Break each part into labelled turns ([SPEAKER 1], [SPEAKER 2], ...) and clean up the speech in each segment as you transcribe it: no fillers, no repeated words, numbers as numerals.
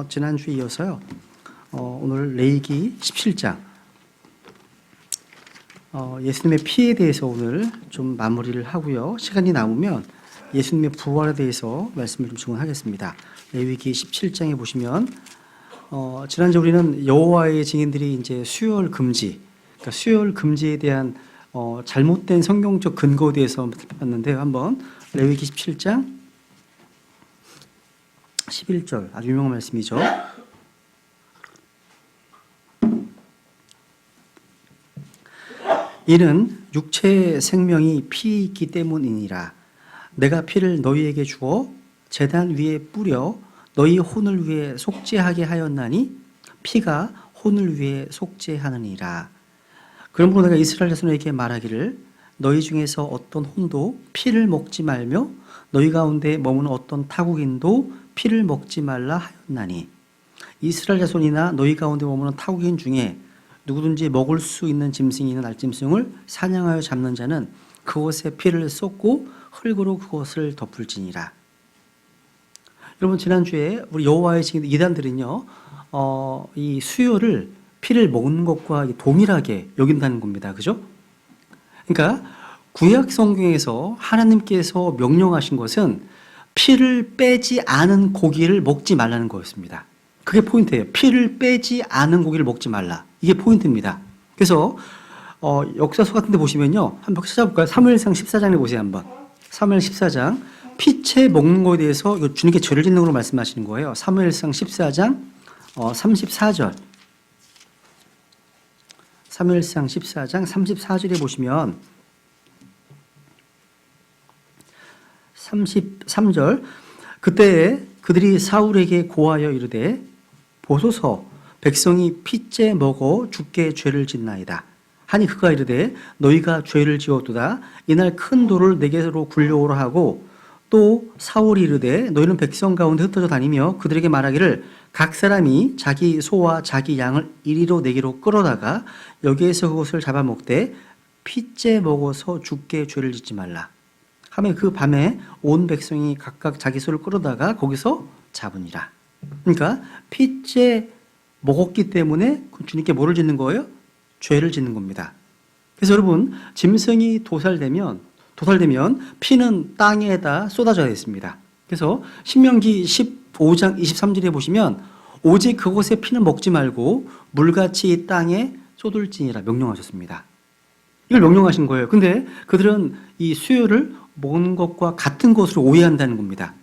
[SPEAKER 1] 지난주에 이어서요. 오늘 레위기 17장 예수님의 피에 대해서 오늘 좀 마무리를 하고요. 시간이 남으면 예수님의 부활에 대해서 말씀을 좀 증언하겠습니다. 레위기 17장에 보시면 지난주 우리는 여호와의 증인들이 이제 수혈 금지, 그러니까 수혈 금지에 대한 잘못된 성경적 근거에 대해서 봤는데요. 한번 레위기 17장 11절 아주 유명한 말씀이죠. 이는 육체의 생명이 피에 있기 때문이니라. 내가 피를 너희에게 주어 제단 위에 뿌려 너희 혼을 위해 속죄하게 하였나니 피가 혼을 위해 속죄하느니라. 그러므로 내가 이스라엘 자손에게 말하기를 너희 중에서 어떤 혼도 피를 먹지 말며 너희 가운데 머무는 어떤 타국인도 피를 먹지 말라 하였나니 이스라엘 자손이나 너희 가운데 머무는 타국인 중에 누구든지 먹을 수 있는 짐승이나 날짐승을 사냥하여 잡는 자는 그것에 피를 쏟고 흙으로 그것을 덮을지니라. 여러분 지난주에 우리 여호와의 증인 이단들은요 이 수요를 피를 먹는 것과 동일하게 여긴다는 겁니다. 그죠? 그러니까 구약 성경에서 하나님께서 명령하신 것은 피를 빼지 않은 고기를 먹지 말라는 거였습니다. 그게 포인트예요. 피를 빼지 않은 고기를 먹지 말라. 이게 포인트입니다. 그래서 역사서 같은 데 보시면요. 한번 찾아볼까요? 사무엘상 14장에 보세요. 한번. 사무엘 14장. 피채 먹는 거에 대해서 이거 주님께 죄를 짓는 걸로 말씀하시는 거예요. 사무엘상 14장 34절. 사무엘상 14장 34절에 보시면 33절. 그때에 그들이 사울에게 고하여 이르되 보소서 백성이 피째 먹어 죽게 죄를 짓나이다 하니 그가 이르되 너희가 죄를 지었도다. 이날 큰 돌을 내게로 굴려오라 하고 또 사울이 이르되 너희는 백성 가운데 흩어져 다니며 그들에게 말하기를 각 사람이 자기 소와 자기 양을 이리로 내게로 끌어다가 여기에서 그것을 잡아먹되 피째 먹어서 죽게 죄를 짓지 말라 하면 그 밤에 온 백성이 각각 자기 소를 끌어다가 거기서 잡으니라. 그러니까 피째 먹었기 때문에 주님께 뭐를 짓는 거예요? 죄를 짓는 겁니다. 그래서 여러분 짐승이 도살되면 피는 땅에다 쏟아져야 했습니다. 그래서 신명기 15장 23절에 보시면 오직 그곳의 피는 먹지 말고 물같이 땅에 쏟을지니라 명령하셨습니다. 이걸 명령하신 거예요. 근데 그들은 이 수요를 먹는 것과 같은 것으로 오해한다는 겁니다.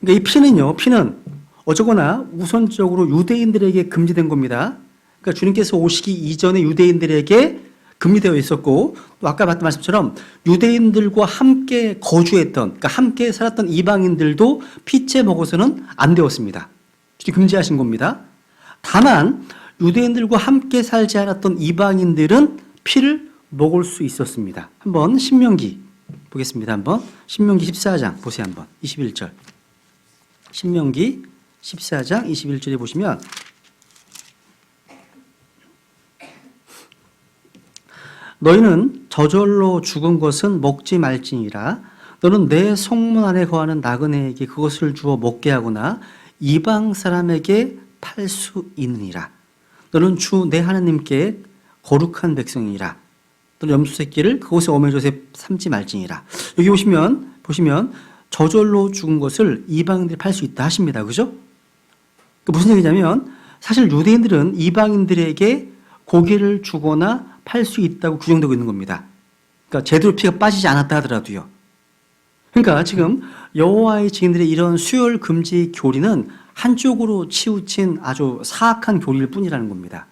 [SPEAKER 1] 그러니까 이 피는 어쩌거나 우선적으로 유대인들에게 금지된 겁니다. 그러니까 주님께서 오시기 이전에 유대인들에게 금지되어 있었고 또 아까 봤던 말씀처럼 유대인들과 함께 거주했던 그러니까 함께 살았던 이방인들도 피채 먹어서는 안 되었습니다. 주님 금지하신 겁니다. 다만 유대인들과 함께 살지 않았던 이방인들은 피를 먹을 수 있었습니다. 한번 신명기 보겠습니다. 한번 신명기 14장 보세요. 한번 21절 신명기 14장 21절에 보시면 너희는 저절로 죽은 것은 먹지 말지니라. 너는 내 성문 안에 거하는 나그네에게 그것을 주어 먹게 하거나 이방 사람에게 팔 수 있느니라. 너는 주 내 하나님께 거룩한 백성이니라. 너는 염소 새끼를 그곳에 어메조세 삼지 말지니라. 여기 보시면 저절로 죽은 것을 이방인들이 팔 수 있다 하십니다. 그죠? 무슨 얘기냐면 사실 유대인들은 이방인들에게 고기를 주거나 팔 수 있다고 규정되고 있는 겁니다. 그러니까 제대로 피가 빠지지 않았다 하더라도요. 그러니까 지금 여호와의 증인들의 이런 수혈 금지 교리는 한쪽으로 치우친 아주 사악한 교리일 뿐이라는 겁니다.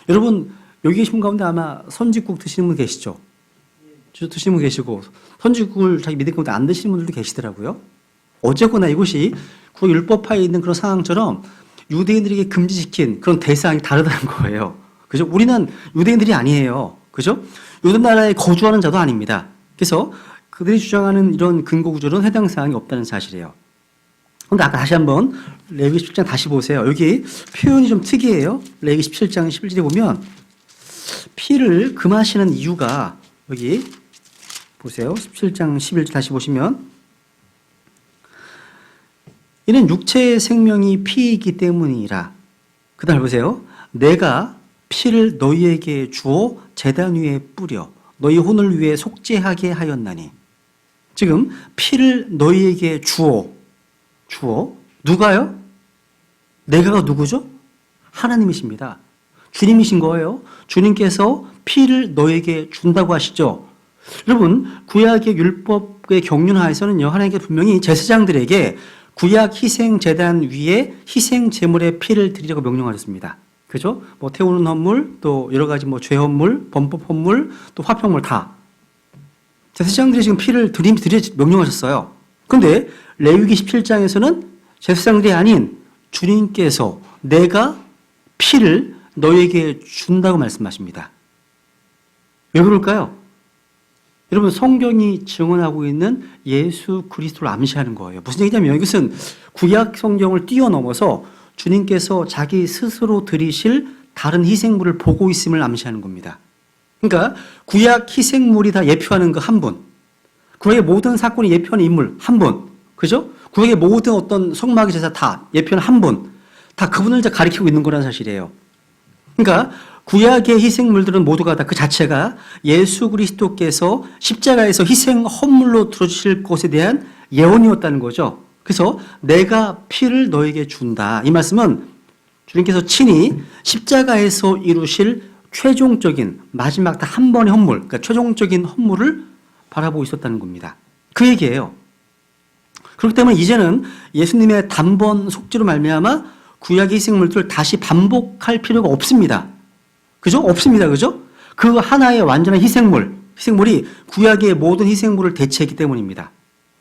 [SPEAKER 1] 여러분 여기 계신 분 가운데 아마 선지국 드시는 분 계시죠? 드시는 분 계시고 선지국을 자기 믿음 가운데 안 드시는 분들도 계시더라고요. 어쨌거나 이곳이 율법화에 있는 그런 상황처럼 유대인들에게 금지시킨 그런 대상이 다르다는 거예요. 그죠? 우리는 유대인들이 아니에요. 그죠? 유대 나라에 거주하는 자도 아닙니다. 그래서 그들이 주장하는 이런 근거 구조는 해당 사항이 없다는 사실이에요. 그런데 아까 다시 한번 레위기 17장 다시 보세요. 여기 표현이 좀 특이해요. 레위기 17장 11절에 보면 피를 금하시는 이유가 여기 보세요. 17장 11절 다시 보시면 이는 육체의 생명이 피이기 때문이라. 그 다음 보세요. 내가 피를 너희에게 주어 제단 위에 뿌려 너희 혼을 위해 속죄하게 하였나니. 지금 피를 너희에게 주어 누가요? 내가가 누구죠? 하나님이십니다. 주님이신 거예요. 주님께서 피를 너에게 준다고 하시죠. 여러분, 구약의 율법의 경륜하에서는요, 하나님께서 분명히 제사장들에게 구약 희생 제단 위에 희생 제물의 피를 드리라고 명령하셨습니다. 그죠? 뭐 태우는 헌물, 또 여러 가지 뭐 죄 헌물, 범법 헌물, 또 화평물 다. 제사장들이 지금 피를 드리라 명령하셨어요. 그런데 레위기 17장에서는 제사장들이 아닌 주님께서 내가 피를 너에게 준다고 말씀하십니다. 왜 그럴까요? 여러분, 성경이 증언하고 있는 예수 그리스도를 암시하는 거예요. 무슨 얘기냐면 이것은 구약 성경을 뛰어넘어서 주님께서 자기 스스로 드리실 다른 희생물을 보고 있음을 암시하는 겁니다. 그러니까 구약 희생물이 다 예표하는 그 한 분, 구약의 모든 사건이 예표하는 인물 한 분, 그죠? 구약의 모든 어떤 성막의 제사 다 예표하는 한 분, 다 그분을 이제 가리키고 있는 거라는 사실이에요. 그러니까 구약의 희생물들은 모두가 다 그 자체가 예수 그리스도께서 십자가에서 희생 헌물로 들어주실 것에 대한 예언이었다는 거죠. 그래서 내가 피를 너에게 준다. 이 말씀은 주님께서 친히 십자가에서 이루실 최종적인 마지막 다 한 번의 헌물, 그러니까 최종적인 헌물을 바라보고 있었다는 겁니다. 그 얘기예요. 그렇기 때문에 이제는 예수님의 단번 속죄로 말미암아 구약의 희생물들을 다시 반복할 필요가 없습니다. 그죠? 없습니다. 그죠? 그 하나의 완전한 희생물이 구약의 모든 희생물을 대체했기 때문입니다.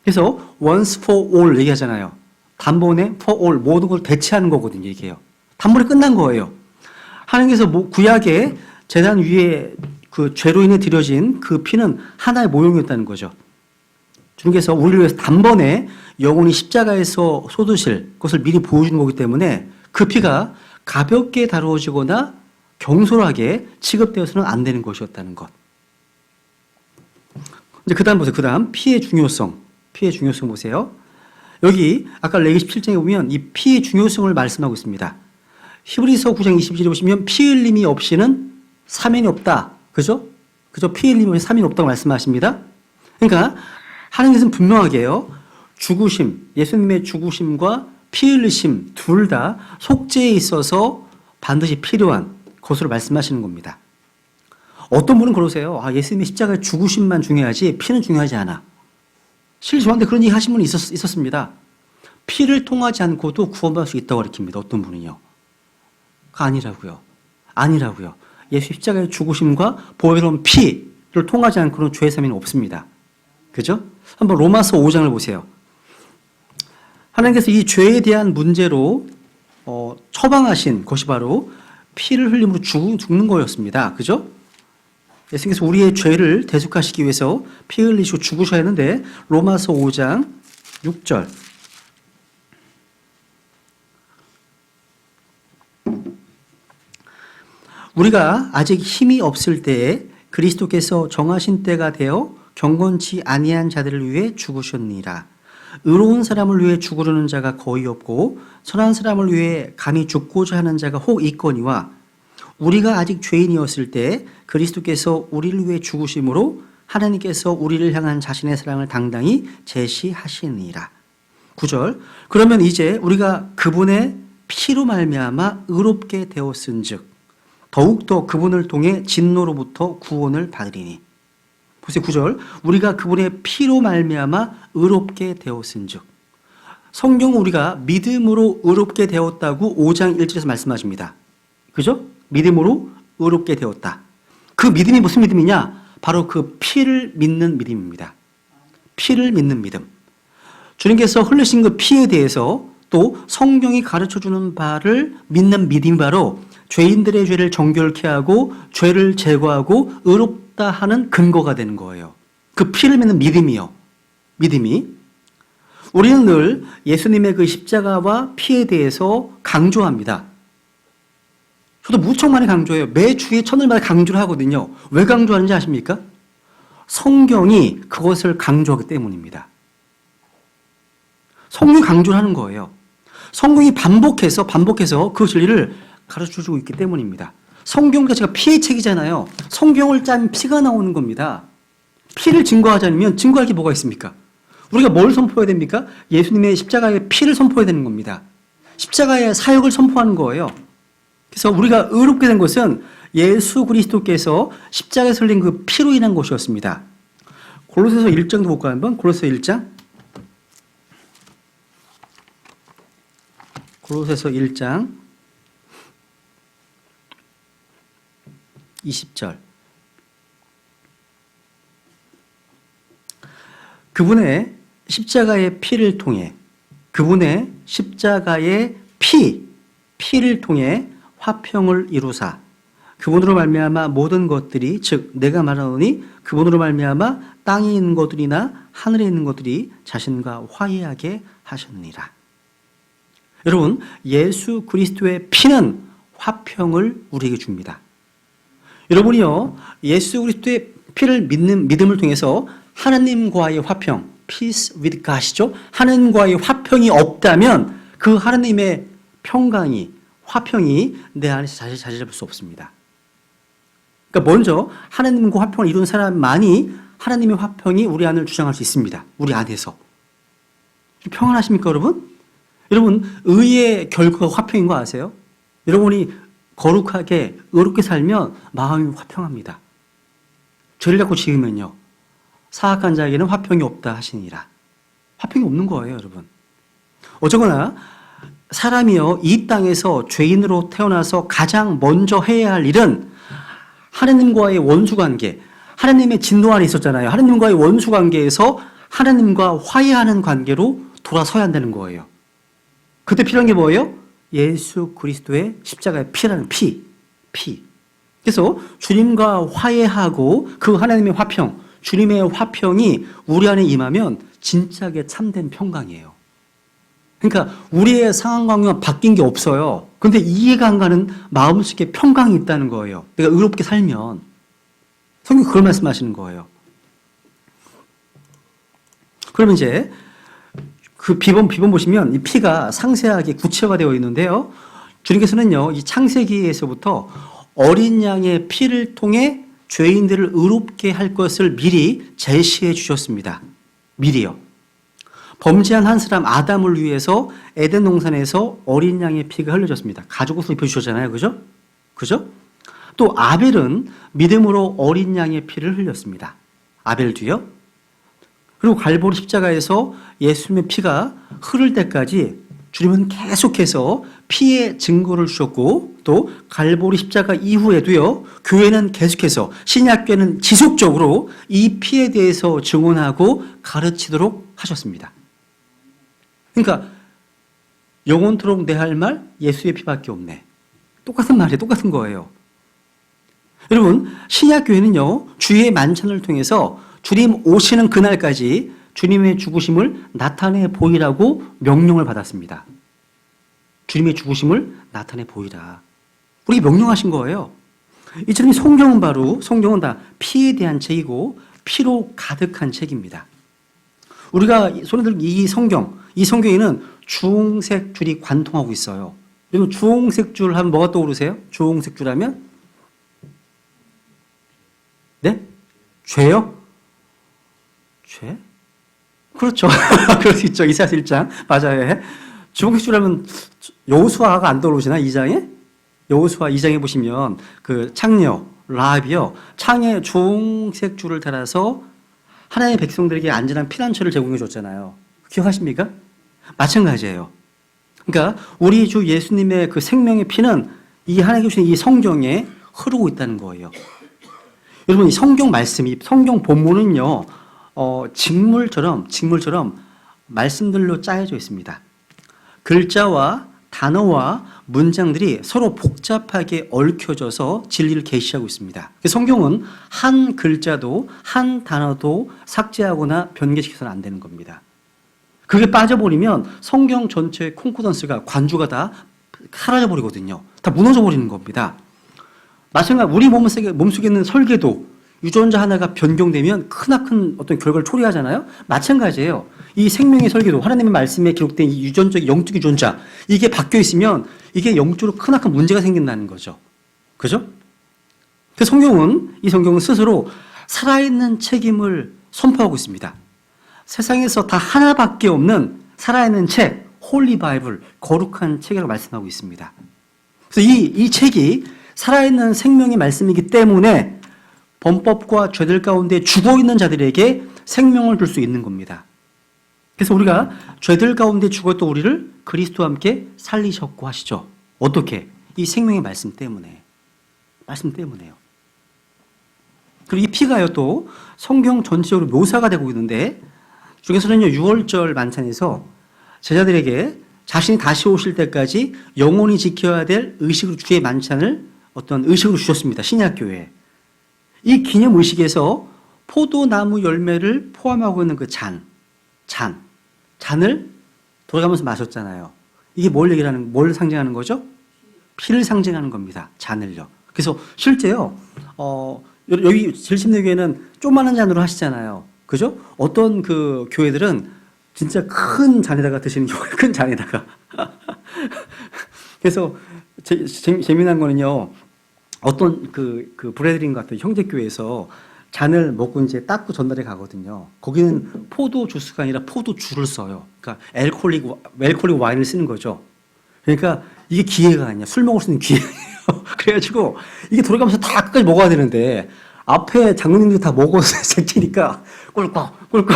[SPEAKER 1] 그래서 once for all 얘기하잖아요. 단번에 for all 모든 걸 대체하는 거거든요. 이게요. 단번에 끝난 거예요. 하나님께서 구약의 제단 위에 그 죄로 인해 드려진 그 피는 하나의 모형이었다는 거죠. 주님께서 우리를 위해서 단번에 영원히 십자가에서 쏟으실 것을 미리 보여주는 거기 때문에 그 피가 가볍게 다루어지거나 경솔하게 취급되어서는 안 되는 것이었다는 것. 이제 그 다음 보세요. 그 다음 피의 중요성 보세요. 여기 아까 레위기 17장에 보면 이 피의 중요성을 말씀하고 있습니다. 히브리서 9장 27절에 보시면 피 흘림이 없이는 사면이 없다. 그죠? 피 흘림이 없이 사면이 없다고 말씀하십니다. 그러니까 하나님께서는 분명하게요. 예수님의 죽으심과 피 흘리심 둘 다 속죄에 있어서 반드시 필요한 것으로 말씀하시는 겁니다. 어떤 분은 그러세요. 예수님의 십자가의 죽으심만 중요하지 피는 중요하지 않아. 실제 저한테 그런 얘기 하신 분이 있었습니다. 피를 통하지 않고도 구원받을 수 있다고 가르칩니다. 어떤 분은요. 아니라고요. 예수 십자가의 죽으심과 보혈로운 피를 통하지 않고는 죄의 사면이 없습니다. 그죠? 한번 로마서 5장을 보세요. 하나님께서 이 죄에 대한 문제로 처방하신 것이 바로 피를 흘림으로 죽는 거였습니다. 그죠? 예수님께서 우리의 죄를 대속하시기 위해서 피 흘리시고 죽으셔야 했는데 로마서 5장 6절 우리가 아직 힘이 없을 때에 그리스도께서 정하신 때가 되어 경건치 아니한 자들을 위해 죽으셨니라. 의로운 사람을 위해 죽으려는 자가 거의 없고 선한 사람을 위해 감히 죽고자 하는 자가 혹 있거니와 우리가 아직 죄인이었을 때 그리스도께서 우리를 위해 죽으심으로 하나님께서 우리를 향한 자신의 사랑을 당당히 제시하시니라. 9절 그러면 이제 우리가 그분의 피로 말미암아 의롭게 되었은즉 더욱더 그분을 통해 진노로부터 구원을 받으리니. 보세요. 9절 우리가 그분의 피로 말미암아 의롭게 되었은즉 성경은 우리가 믿음으로 의롭게 되었다고 5장 1절에서 말씀하십니다. 그죠? 믿음으로 의롭게 되었다. 그 믿음이 무슨 믿음이냐? 바로 그 피를 믿는 믿음입니다. 피를 믿는 믿음. 주님께서 흘리신 그 피에 대해서 또 성경이 가르쳐주는 바를 믿는 믿음이 바로 죄인들의 죄를 정결케 하고 죄를 제거하고 의롭다 하는 근거가 되는 거예요. 그 피를 믿는 믿음이 우리는 늘 예수님의 그 십자가와 피에 대해서 강조합니다. 저도 무척 많이 강조해요. 매 주에 첫날마다 강조를 하거든요. 왜 강조하는지 아십니까? 성경이 그것을 강조하기 때문입니다. 성경이 강조를 하는 거예요. 성경이 반복해서 그 진리를 가르쳐주고 있기 때문입니다. 성경 자체가 피의 책이잖아요. 성경을 짠 피가 나오는 겁니다. 피를 증거하자면 증거할 게 뭐가 있습니까? 우리가 뭘 선포해야 됩니까? 예수님의 십자가의 피를 선포해야 되는 겁니다. 십자가의 사역을 선포하는 거예요. 그래서 우리가 의롭게 된 것은 예수 그리스도께서 십자가에 설린 그 피로 인한 것이었습니다. 골로새서 1장도 볼까요? 한번 골로새 1장. 골로새서 1장 20절. 그분의 십자가의 피를 통해 그분의 십자가의 피를 통해 화평을 이루사 그분으로 말미암아 모든 것들이 즉 내가 말하노니 그분으로 말미암아 땅에 있는 것들이나 하늘에 있는 것들이 자신과 화해하게 하셨느니라. 여러분, 예수 그리스도의 피는 화평을 우리에게 줍니다. 여러분이요, 예수 그리스도의 피를 믿음을 통해서 하나님과의 화평, peace with God이죠. 하나님과의 화평이 없다면 그 하나님의 화평이 내 안에서 자리 잡을 수 없습니다. 그러니까 먼저 하나님과 화평을 이룬 사람만이 하나님의 화평이 우리 안을 주장할 수 있습니다. 우리 안에서. 평안하십니까, 여러분? 여러분, 의의 결과가 화평인 거 아세요? 여러분이 거룩하게, 의롭게 살면 마음이 화평합니다. 죄를 갖고 지으면요. 사악한 자에게는 화평이 없다 하시니라. 화평이 없는 거예요, 여러분. 어쩌거나 사람이요, 이 땅에서 죄인으로 태어나서 가장 먼저 해야 할 일은 하나님과의 원수관계, 하나님의 진노 안에 있었잖아요. 하나님과의 원수관계에서 하나님과 화해하는 관계로 돌아서야 한다는 거예요. 그때 필요한 게 뭐예요? 예수 그리스도의 십자가의 피라는 피. 그래서 주님과 화해하고 그 하나님의 화평, 주님의 화평이 우리 안에 임하면 진짜게 참된 평강이에요. 그러니까 우리의 상황관계가 바뀐 게 없어요. 그런데 이해가 안 가는 마음속에 평강이 있다는 거예요. 내가 의롭게 살면. 성경 그걸 말씀하시는 거예요. 그러면 이제 그 비번 보시면 이 피가 상세하게 구체화가 되어 있는데요. 주님께서는요, 이 창세기에서부터 어린 양의 피를 통해 죄인들을 의롭게 할 것을 미리 제시해 주셨습니다. 미리요. 범죄한 한 사람 아담을 위해서 에덴 동산에서 어린 양의 피가 흘려졌습니다. 가죽옷을 입혀주셨잖아요. 그죠? 또 아벨은 믿음으로 어린 양의 피를 흘렸습니다. 아벨도요. 그리고 갈보리 십자가에서 예수님의 피가 흐를 때까지 주님은 계속해서 피의 증거를 주셨고 또 갈보리 십자가 이후에도요. 교회는 계속해서 신약교회는 지속적으로 이 피에 대해서 증언하고 가르치도록 하셨습니다. 그러니까 영원토록 내 할 말 예수의 피밖에 없네. 똑같은 말이에요. 똑같은 거예요. 여러분, 신약교회는요. 주의 만찬을 통해서 주님 오시는 그날까지 주님의 죽으심을 나타내 보이라고 명령을 받았습니다. 주님의 죽으심을 나타내 보이라. 우리에게 명령하신 거예요. 이처럼 성경은 다 피에 대한 책이고 피로 가득한 책입니다. 우리가 손에 들고 이 성경에는 주홍색 줄이 관통하고 있어요. 여러분, 주홍색 줄 하면 뭐가 떠오르세요? 주홍색 줄 하면? 네? 죄요? 죄? 그렇죠. 그럴 수 있죠. 이사야 1장. 맞아요. 주홍색 줄 하면 여호수아가 안 떠오르시나? 2장에? 여호수아 2장에 보시면 그 창녀, 라합이요. 창에 주홍색 줄을 달아서 하나님의 백성들에게 안전한 피난처를 제공해 줬잖아요. 기억하십니까? 마찬가지예요. 그러니까 우리 주 예수님의 그 생명의 피는 이 하나님께 주신 이 성경에 흐르고 있다는 거예요. 여러분, 이 성경 말씀이, 성경 본문은요, 직물처럼 말씀들로 짜여져 있습니다. 글자와 단어와 문장들이 서로 복잡하게 얽혀져서 진리를 계시하고 있습니다. 성경은 한 글자도 한 단어도 삭제하거나 변개시켜서는 안 되는 겁니다. 그게 빠져버리면 성경 전체의 콩코던스가 관주가 다 사라져버리거든요. 다 무너져버리는 겁니다. 마찬가지로 우리 몸속에 있는 설계도, 유전자 하나가 변경되면 크나큰 어떤 결과를 초래하잖아요. 마찬가지예요. 이 생명의 설계도 하나님의 말씀에 기록된 이 유전적 영적 유전자 이게 바뀌어 있으면 이게 영적으로 크나큰 문제가 생긴다는 거죠. 그죠? 그 이 성경은 스스로 살아있는 책임을 선포하고 있습니다. 세상에서 다 하나밖에 없는 살아있는 책, 홀리 바이블, 거룩한 책이라고 말씀하고 있습니다. 그래서 이 책이 살아있는 생명의 말씀이기 때문에 범법과 죄들 가운데 죽어있는 자들에게 생명을 줄 수 있는 겁니다. 그래서 우리가 죄들 가운데 죽었던 우리를 그리스도와 함께 살리셨고 하시죠. 어떻게? 이 생명의 말씀 때문에. 말씀 때문에요. 그리고 이 피가요 또 성경 전체적으로 묘사가 되고 있는데 중에서는요 6월절 만찬에서 제자들에게 자신이 다시 오실 때까지 영원히 지켜야 될 의식으로 주의 만찬을 어떤 의식으로 주셨습니다. 신약교회에. 이 기념 의식에서 포도나무 열매를 포함하고 있는 그 잔을 돌아가면서 마셨잖아요. 이게 뭘 상징하는 거죠? 피를 상징하는 겁니다. 잔을요. 그래서 실제요, 여기 질심내교회는 조그마한 잔으로 하시잖아요. 그죠? 어떤 그 교회들은 진짜 큰 잔에다가 드시는 경우가 큰 잔에다가. 그래서 재미난 거는요, 어떤 그 브레드린 같은 형제교회에서 잔을 먹고 이제 닦고 전달해 가거든요. 거기는 포도 주스가 아니라 포도주를 써요. 그러니까 알코올릭 와인을 쓰는 거죠. 그러니까 이게 기회가 아니야. 술 먹을 수 있는 기회예요. 그래가지고 이게 돌아가면서 다 끝까지 먹어야 되는데 앞에 장로님들이 다 먹어서 제끼니까 꿀꺽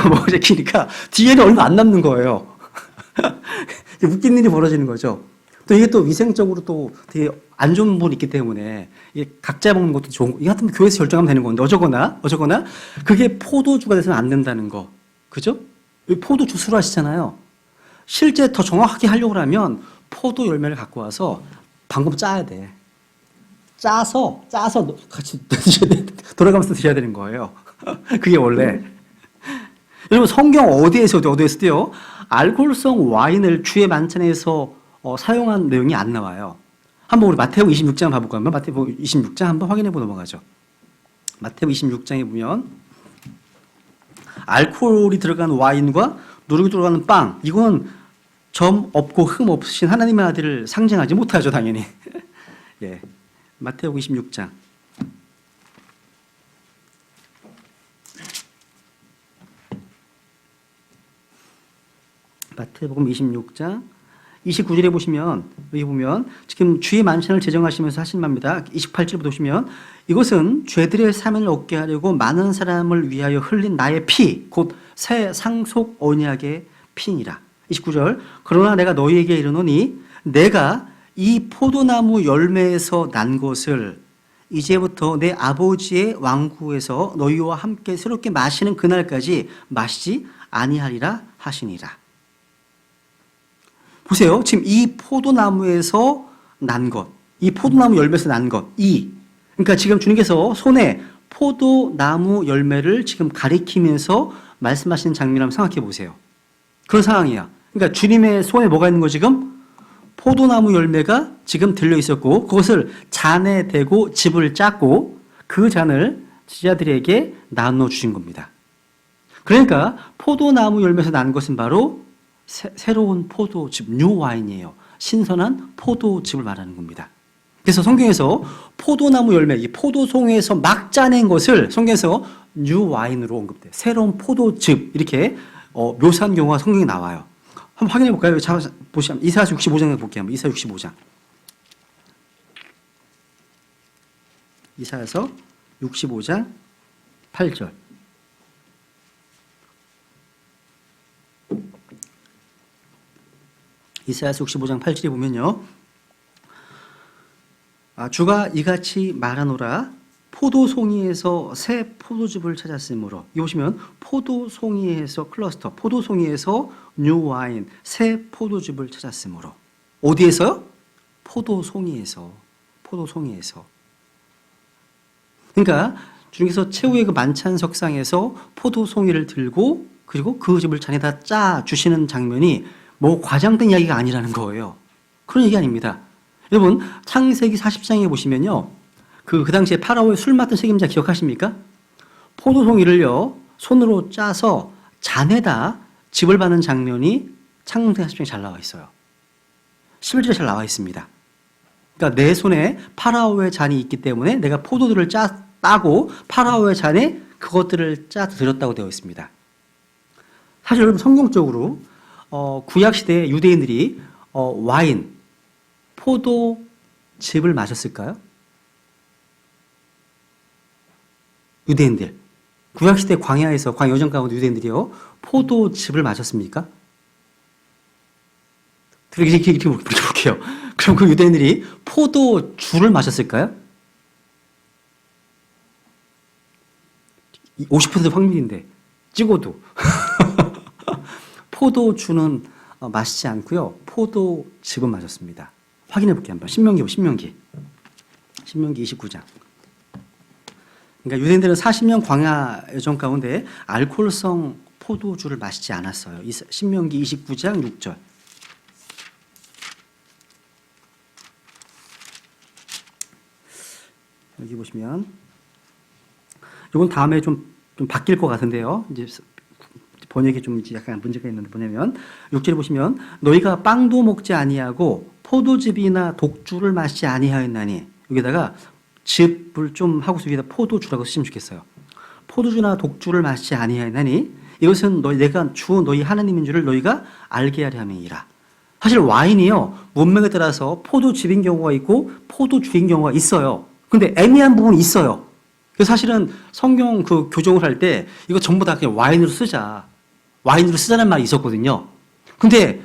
[SPEAKER 1] 먹어 제끼니까 뒤에는 얼마 안 남는 거예요. 웃긴 일이 벌어지는 거죠. 또 이게 또 위생적으로 또 되게 안 좋은 부분이 있기 때문에 이게 각자 먹는 것도 좋은 거. 이 같은 교회에서 결정하면 되는 건데 어쩌거나 그게 포도주가 돼서는 안 된다는 거. 그죠? 포도 주스로 하시잖아요. 실제 더 정확하게 하려고 하면 포도 열매를 갖고 와서 방금 짜야 돼. 짜서 같이 돌아가면서 드셔야 되는 거예요. 그게 원래. 여러분 성경 어디에서도 알코올성 와인을 주의 만찬에서 사용한 내용이 안 나와요. 한번 우리 마태복음 26장 봐볼까요? 마태복음 26장 한번 확인해보고 넘어가죠. 마태복음 26장에 보면 알코올이 들어간 와인과 누룩이 들어가는 빵, 이거는 점 없고 흠 없으신 하나님의 아들을 상징하지 못하죠, 당연히. 예, 마태복음 26장. 마태복음 26장 29절에 보시면 여기 보면 지금 주의 만찬을 제정하시면서 하신 말입니다. 28절 보시면 이것은 죄들의 사면을 얻게 하려고 많은 사람을 위하여 흘린 나의 피 곧 새 상속 언약의 피니라. 29절 그러나 내가 너희에게 이르노니 내가 이 포도나무 열매에서 난 것을 이제부터 내 아버지의 왕국에서 너희와 함께 새롭게 마시는 그날까지 마시지 아니하리라 하시니라. 보세요. 지금 이 포도나무에서 난 것, 이 포도나무 열매에서 난 것, 그러니까 지금 주님께서 손에 포도나무 열매를 지금 가리키면서 말씀하시는 장면을 한번 생각해 보세요. 그런 상황이야. 그러니까 주님의 손에 뭐가 있는 거 지금? 포도나무 열매가 지금 들려 있었고 그것을 잔에 대고 즙을 짰고 그 잔을 제자들에게 나눠 주신 겁니다. 그러니까 포도나무 열매에서 난 것은 바로 새로운 포도즙, 뉴 와인이에요. 신선한 포도즙을 말하는 겁니다. 그래서 성경에서 포도나무 열매, 이 포도송에서 막 짜낸 것을 성경에서 뉴 와인으로 언급돼요. 새로운 포도즙 이렇게 묘사한 경우가 성경에 나와요. 한번 확인해 볼까요? 보시면 이사야서 65장에 볼게요. 이사야 65장. 이사야서 65장 8절. 이사야서 65장 8절에 보면요. 주가 이같이 말하노라 포도송이에서 새 포도즙을 찾았으므로 이 보시면 포도송이에서 클러스터 포도송이에서 뉴 와인 새 포도즙을 찾았으므로 어디에서요? 포도송이에서 그러니까 주님께서 최후의 그 만찬석상에서 포도송이를 들고 그리고 그 즙을 잔에다 짜 주시는 장면이 뭐 과장된 이야기가 아니라는 거예요. 그런 얘기 아닙니다. 여러분 창세기 40장에 보시면요. 그 당시에 파라오의 술 맡은 책임자 기억하십니까? 포도송이를요, 손으로 짜서 잔에다 즙을 받는 장면이 창세기 40장에 잘 나와 있어요. 11절에 잘 나와 있습니다. 그러니까 내 손에 파라오의 잔이 있기 때문에 내가 포도들을 따고 파라오의 잔에 그것들을 짜서 드렸다고 되어 있습니다. 사실 여러분 성경적으로 구약시대 유대인들이 와인, 포도즙을 마셨을까요? 유대인들. 구약시대 광야에서, 광야 여정 가운데 유대인들이요, 포도즙을 마셨습니까? 이렇게 볼게요. 그럼 그 유대인들이 포도주를 마셨을까요? 50% 확률인데, 찍어도. 포도주는 마시지 않고요, 포도즙은 마셨습니다. 확인해 볼게요, 한번. 신명기 29장. 그러니까 유대인들은 40년 광야 여정 가운데 알코올성 포도주를 마시지 않았어요. 신명기 29장 6절. 여기 보시면 이건 다음에 좀 바뀔 것 같은데요. 이제 번역이 좀 약간 문제가 있는데 뭐냐면 6절에 보시면 너희가 빵도 먹지 아니하고 포도즙이나 독주를 마시지 아니하였나니, 여기다가 즙을 좀 하고서 위에다 포도주라고 쓰시면 좋겠어요. 포도주나 독주를 마시지 아니하였나니 이것은 내가 주 너희 하나님인 줄을 너희가 알게 하려 함이니라. 사실 와인이요, 문맥에 따라서 포도즙인 경우가 있고 포도주인 경우가 있어요. 근데 애매한 부분이 있어요. 그래서 사실은 성경 그 교정을 할 때 이거 전부 다 그냥 와인으로 쓰자는 말이 있었거든요. 근데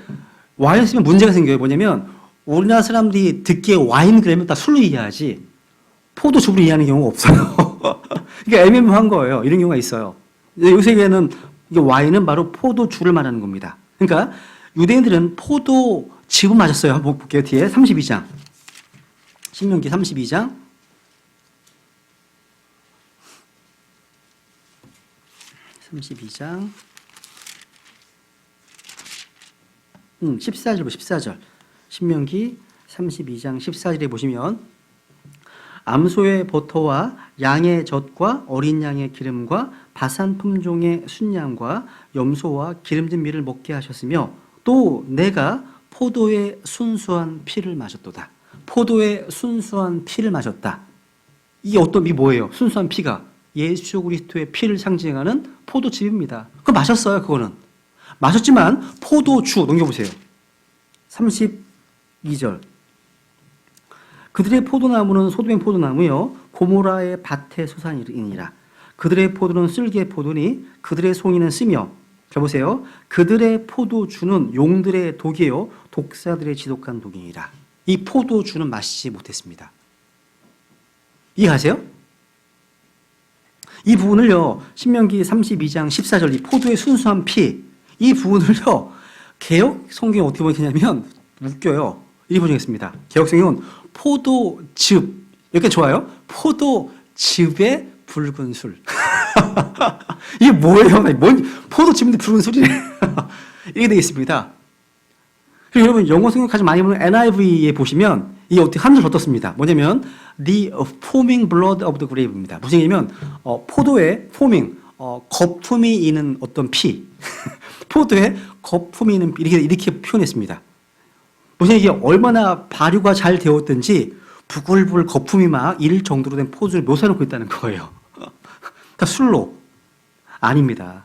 [SPEAKER 1] 와인 쓰면 문제가 생겨요. 뭐냐면 우리나라 사람들이 듣기에 와인 그러면 다 술로 이해하지 포도즙으로 이해하는 경우가 없어요. 이게 애매모호한 거예요. 이런 경우가 있어요. 요새에는 이게 와인은 바로 포도주를 말하는 겁니다. 그러니까 유대인들은 포도즙을 마셨어요. 한번 볼게요. 뒤에 32장. 신명기 32장. 14절. 신명기 32장 14절에 보시면 암소의 버터와 양의 젖과 어린 양의 기름과 바산 품종의 순양과 염소와 기름진 밀을 먹게 하셨으며 또 내가 포도의 순수한 피를 마셨도다. 포도의 순수한 피를 마셨다. 이게 뭐예요? 순수한 피가 예수 그리스도의 피를 상징하는 포도즙입니다. 그거 마셨어요. 그거는 마셨지만 포도주 넘겨보세요. 32절. 그들의 포도나무는 소돔의 포도나무요 고모라의 밭의 소산이니라. 그들의 포도는 쓸개 포도니 그들의 송이는 쓰며, 자 보세요, 그들의 포도주는 용들의 독이요 독사들의 지독한 독이니라. 이 포도주는 마시지 못했습니다. 이해하세요? 이 부분을요, 신명기 32장 14절, 이 포도의 순수한 피, 이 부분을요, 개역 성경이 어떻게 번역했냐면 웃겨요. 이렇게 번역했습니다. 개역 성경은 포도즙, 이렇게 좋아요. 포도즙의 붉은 술. 이게 뭐예요? 포도즙인데 붉은 술이래. 이렇게 되어 있습니다. 그리고 여러분 영어 성경 가장 많이 보는 NIV에 보시면 이게 어떻게 한 줄 더 떴습니다. 뭐냐면 the foaming blood of the grape입니다. 무슨 얘기냐면 포도의 foaming, 거품이 있는 어떤 피. 포도의 거품이 있는 피, 이렇게 표현했습니다. 무슨 이게 얼마나 발효가 잘 되었든지 부글부글 거품이 막 일 정도로 된 포도를 묘사해놓고 있다는 거예요. 그러니까 술로. 아닙니다.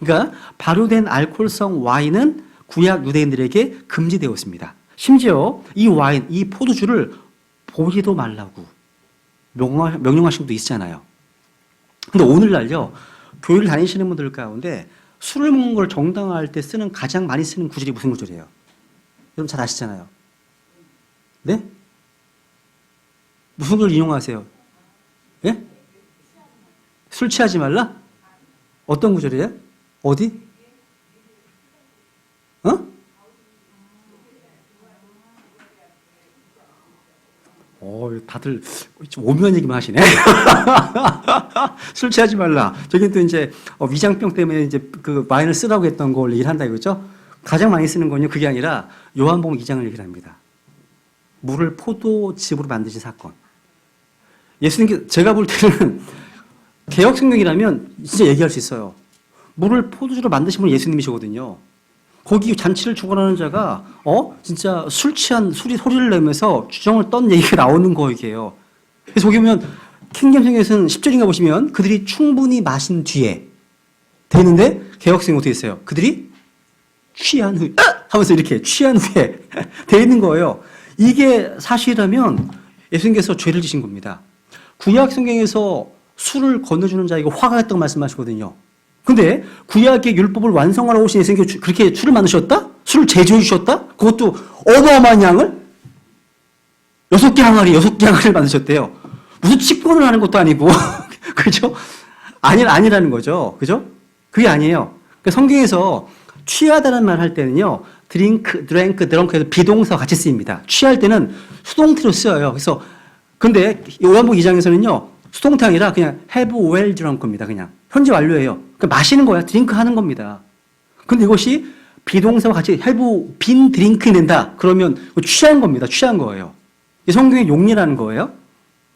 [SPEAKER 1] 그러니까 발효된 알코올성 와인은 구약 유대인들에게 금지되었습니다. 심지어 이 와인, 이 포도주를 보지도 말라고 명령하신 분도 있잖아요. 근데 오늘날요, 교회를 다니시는 분들 가운데 술을 먹는 걸 정당화할 때 가장 많이 쓰는 구절이 무슨 구절이에요? 여러분 잘 아시잖아요. 네? 무슨 걸 인용하세요? 예? 술 취하지 말라? 어떤 구절이에요? 어디? 다들 좀 오묘한 얘기만 하시네. 술 취하지 말라. 저긴 또 이제 위장병 때문에 이제 그 와인을 쓰라고 했던 걸 얘기를 한다 이거죠. 가장 많이 쓰는 건요, 그게 아니라 요한복음 2장을 얘기를 합니다. 물을 포도즙으로 만드신 사건. 예수님께 제가 볼 때는 개혁 성경이라면 진짜 얘기할 수 있어요. 물을 포도주로 만드신 분이 예수님이시거든요. 거기 잔치를 주관하는 자가 진짜 술 취한 소리를 내면서 주정을 떤 얘기가 나오는 거예요. 그래서 거기 보면 킹잼성에서는 10절인가 보시면 그들이 충분히 마신 뒤에 되는데 개혁성이 어떻게 했어요? 그들이 취한 후에 하면서 이렇게 취한 후에 돼 있는 거예요. 이게 사실이라면 예수님께서 죄를 지신 겁니다. 구약 성경에서 술을 건네주는 자에게 화가 났다고 말씀하시거든요. 근데 구약의 율법을 완성하러 오신 예수님께서 그렇게 술을 만드셨다? 술을 제조해 주셨다? 그것도 어마어마한 양을? 6개 항아리를 만드셨대요. 무슨 치권을 하는 것도 아니고 그죠? 아니라는 거죠. 그죠? 그게 아니에요. 성경에서 취하다는 말 할 때는요, 드렁크에서 비동사 같이 쓰입니다. 취할 때는 수동태로 쓰여요. 그래서, 근데 요한복음 2장에서는요, 수동태 아니라 그냥 have well drunk입니다. 그냥. 현재 완료예요. 그러니까 마시는 거야. 드링크 하는 겁니다. 근데 이것이 비동사와 같이 have been drinking 된다. 그러면 취한 겁니다. 취한 거예요. 성경의 용례라는 거예요.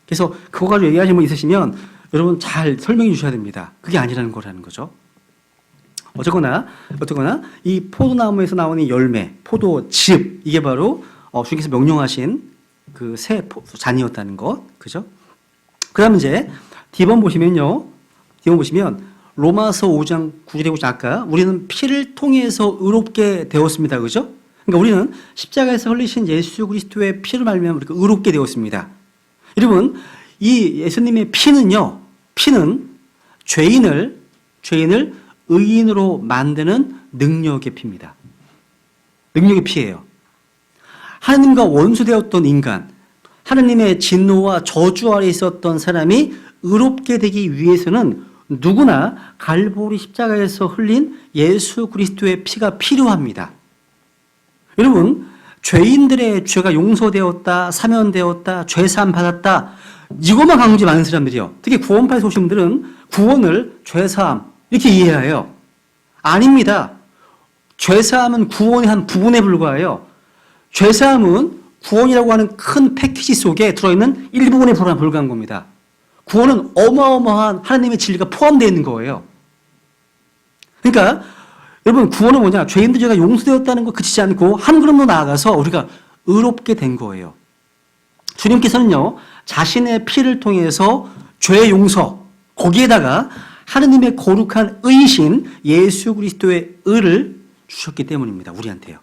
[SPEAKER 1] 그래서 그거 가지고 얘기하시는 분 있으시면 여러분 잘 설명해 주셔야 됩니다. 그게 아니라는 거라는 거죠. 어쨌거나 이 포도나무에서 나오는 열매, 포도즙, 이게 바로 주님께서 명령하신 그 새 잔이었다는 것, 그죠? 그다음 이제 D번 보시면 로마서 5장 9절에 보시면 아까 우리는 피를 통해서 의롭게 되었습니다, 그죠? 그러니까 우리는 십자가에서 흘리신 예수 그리스도의 피를 말미암아 우리가 의롭게 되었습니다. 여러분, 이 예수님의 피는 죄인을 의인으로 만드는 능력의 피입니다. 능력의 피예요. 하나님과 원수되었던 인간, 하나님의 진노와 저주 아래 있었던 사람이 의롭게 되기 위해서는 누구나 갈보리 십자가에서 흘린 예수 그리스도의 피가 필요합니다. 여러분, 죄인들의 죄가 용서되었다, 사면되었다, 죄사함 받았다, 이것만 강조지 많은 사람들이요. 특히 구원파에서 오신 분들은 구원을 죄사함 이렇게 이해해요. 아닙니다. 죄사함은 구원의 한 부분에 불과해요. 죄사함은 구원이라고 하는 큰 패키지 속에 들어있는 일부분에 불과한 겁니다. 구원은 어마어마한 하나님의 진리가 포함되어 있는 거예요. 그러니까 여러분, 구원은 뭐냐? 죄인들 죄가 용서되었다는 거 그치지 않고 한 걸음 더 나아가서 우리가 의롭게 된 거예요. 주님께서는요, 자신의 피를 통해서 죄 용서, 거기에다가 하느님의 거룩한 의신 예수 그리스도의 의를 주셨기 때문입니다. 우리한테요.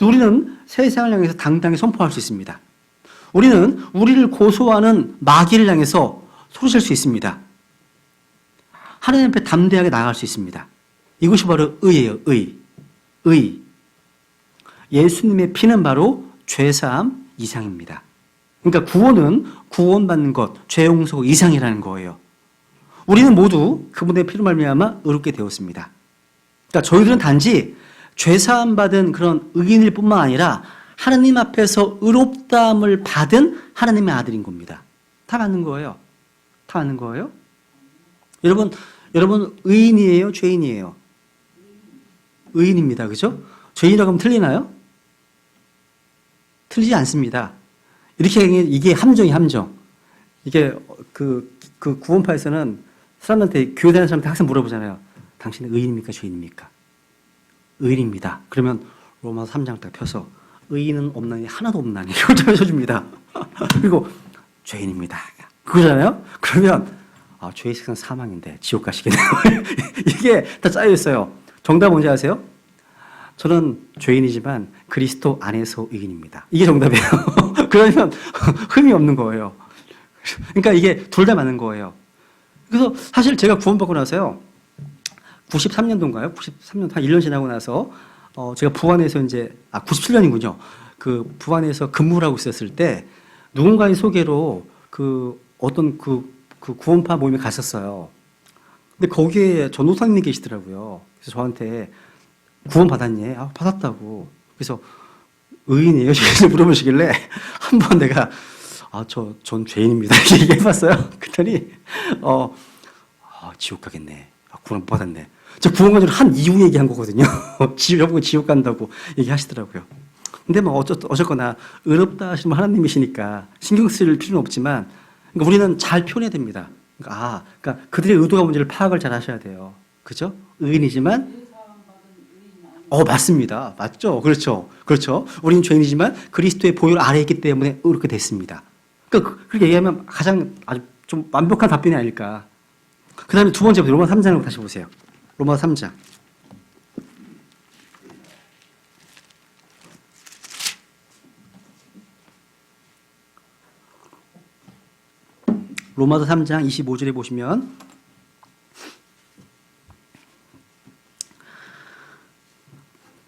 [SPEAKER 1] 우리는 세상을 향해서 당당히 선포할 수 있습니다. 우리는 우리를 고소하는 마귀를 향해서 소리칠 수 있습니다. 하나님 앞에 담대하게 나아갈 수 있습니다. 이것이 바로 의예요. 의. 예수님의 피는 바로 죄사함 이상입니다. 그러니까 구원은 구원받는 것, 죄 용서 이상이라는 거예요. 우리는 모두 그분의 피로 말미암아 의롭게 되었습니다. 그러니까 저희들은 단지 죄사함 받은 그런 의인일 뿐만 아니라 하나님 앞에서 의롭다함을 받은 하나님의 아들인 겁니다. 다 맞는 거예요. 다 맞는 거예요. 여러분 의인이에요? 죄인이에요? 의인입니다. 그죠? 죄인이라고 하면 틀리나요? 틀리지 않습니다. 이게 함정. 이게 그 구원파에서는 사람한테 교회 다니는 사람한테 항상 물어보잖아요. 당신은 의인입니까? 죄인입니까? 의인입니다. 그러면 로마서 3장 딱 펴서 의인은 없나니 하나도 없나니 이걸 펴줍니다. 그리고 죄인입니다. 그거잖아요. 그러면 죄의 식은 사망인데 지옥 가시겠네요. 이게 다 짜여 있어요. 정답 뭔지 아세요? 저는 죄인이지만 그리스도 안에서 의인입니다. 이게 정답이에요. 그러면 흠이 없는 거예요. 그러니까 이게 둘 다 맞는 거예요. 그래서 사실 제가 구원받고 나서요, 93년도인가요? 93년 한 1년 지나고 나서 제가 부안에서 97년이군요. 그 부안에서 근무를 하고 있었을 때 누군가의 소개로 어떤 구원파 모임에 갔었어요. 근데 거기에 전도사님이 계시더라고요. 그래서 저한테 구원 받았니? 받았다고. 그래서 의인이에요? 이렇게 물어보시길래 한번 내가 전 죄인입니다. 이렇게 얘기해봤어요. 그랬더니 지옥 가겠네. 구원 못 받았네. 저 구원 가지고 한 이후 얘기한 거거든요. 저보고 지옥 간다고 얘기하시더라고요. 근데 어쨌거나 의롭다 하시는 하나님이시니까 신경 쓸 필요는 없지만, 그러니까 우리는 잘 표현해야 됩니다. 그러니까 그들의 의도가 뭔지를 파악을 잘 하셔야 돼요. 그죠? 의인이지만, 맞습니다. 맞죠? 그렇죠. 그렇죠. 우리는 죄인이지만 그리스도의 보혈 아래에 있기 때문에 그렇게 됐습니다. 그러니까 그렇게 얘기하면 가장 아주 좀 완벽한 답변이 아닐까. 그 다음에 두 번째, 로마 3장으로 다시 보세요. 로마 3장. 로마서 3장 25절에 보시면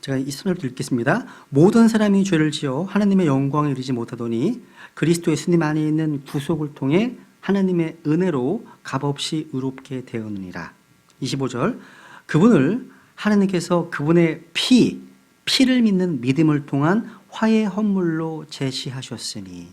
[SPEAKER 1] 제가 이 선을 읽겠습니다. 모든 사람이 죄를 지어 하나님의 영광에 이르지 못하더니 그리스도 예수님 안에 있는 구속을 통해 하나님의 은혜로 값없이 의롭게 되었느니라. 25절. 그분을 하나님께서 그분의 피를 믿는 믿음을 통한 화해 헌물로 제시하셨으니.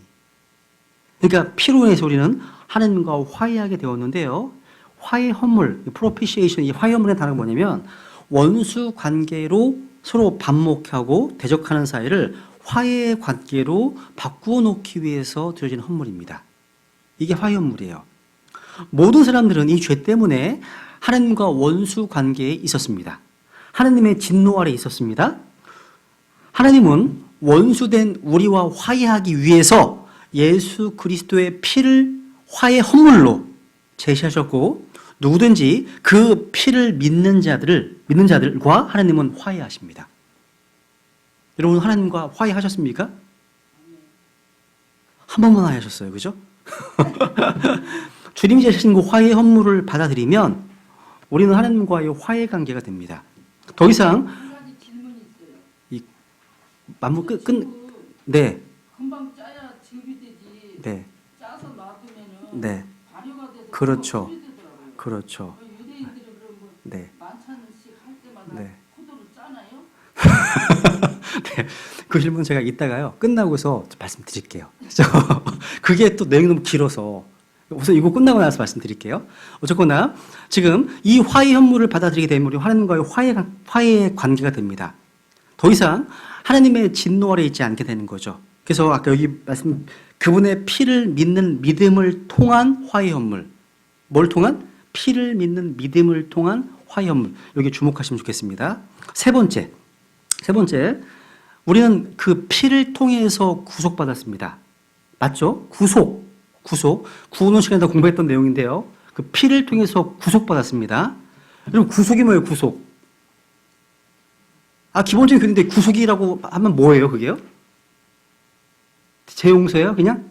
[SPEAKER 1] 그러니까 피로 인해서 우리는 하나님과 화해하게 되었는데요. 화해 헌물, 프로피시에이션, 이 화해 헌물의 단어가 뭐냐면 원수 관계로 서로 반목하고 대적하는 사이를 화해의 관계로 바꾸어 놓기 위해서 드려진 헌물입니다. 이게 화해 헌물이에요. 모든 사람들은 이 죄 때문에 하나님과 원수 관계에 있었습니다. 하나님의 진노 아래 있었습니다. 하나님은 원수된 우리와 화해하기 위해서 예수 그리스도의 피를 화해 헌물로 제시하셨고 누구든지 그 피를 믿는 자들과 하나님은 화해하십니다. 여러분 하나님과 화해하셨습니까? 한 번만 화해하셨어요. 그죠? 주님이 제시하신 그 화해 헌물을 받아들이면 우리는 하나님과의 화해 관계가 됩니다. 더 이상
[SPEAKER 2] 한 가지 질문이 있어요.
[SPEAKER 1] 이 만물 네.
[SPEAKER 2] 금방 짜야 즙이 되지.
[SPEAKER 1] 네.
[SPEAKER 2] 짜서 놔두면은
[SPEAKER 1] 네.
[SPEAKER 2] 발효가 돼서
[SPEAKER 1] 그렇죠.
[SPEAKER 2] 풀이 되더라고요.
[SPEAKER 1] 그렇죠.
[SPEAKER 2] 유대인들은 그런 거
[SPEAKER 1] 네.
[SPEAKER 2] 만찬식 할 때마다
[SPEAKER 1] 네.
[SPEAKER 2] 포도를 짜나요?
[SPEAKER 1] 네, 그 질문 제가 이따가요 끝나고서 말씀드릴게요. 그게 또 내용이 너무 길어서 우선 이거 끝나고 나서 말씀드릴게요. 어쨌거나 지금 이 화해 현물을 받아들이게 되면 우리 하나님과의 화해의 관계가 됩니다. 더 이상 하나님의 진노 아래 있지 않게 되는 거죠. 그래서 아까 여기 말씀 그분의 피를 믿는 믿음을 통한 화해 현물, 뭘 통한? 피를 믿는 믿음을 통한 화해 현물. 여기 주목하시면 좋겠습니다. 세 번째, 우리는 그 피를 통해서 구속받았습니다. 맞죠? 구호론 시간에도 공부했던 내용인데요. 그 피를 통해서 구속받았습니다. 여러분 구속이 뭐예요? 구속. 기본적인 교리인데 구속이라고 하면 뭐예요? 그게요? 죄 용서예요? 그냥?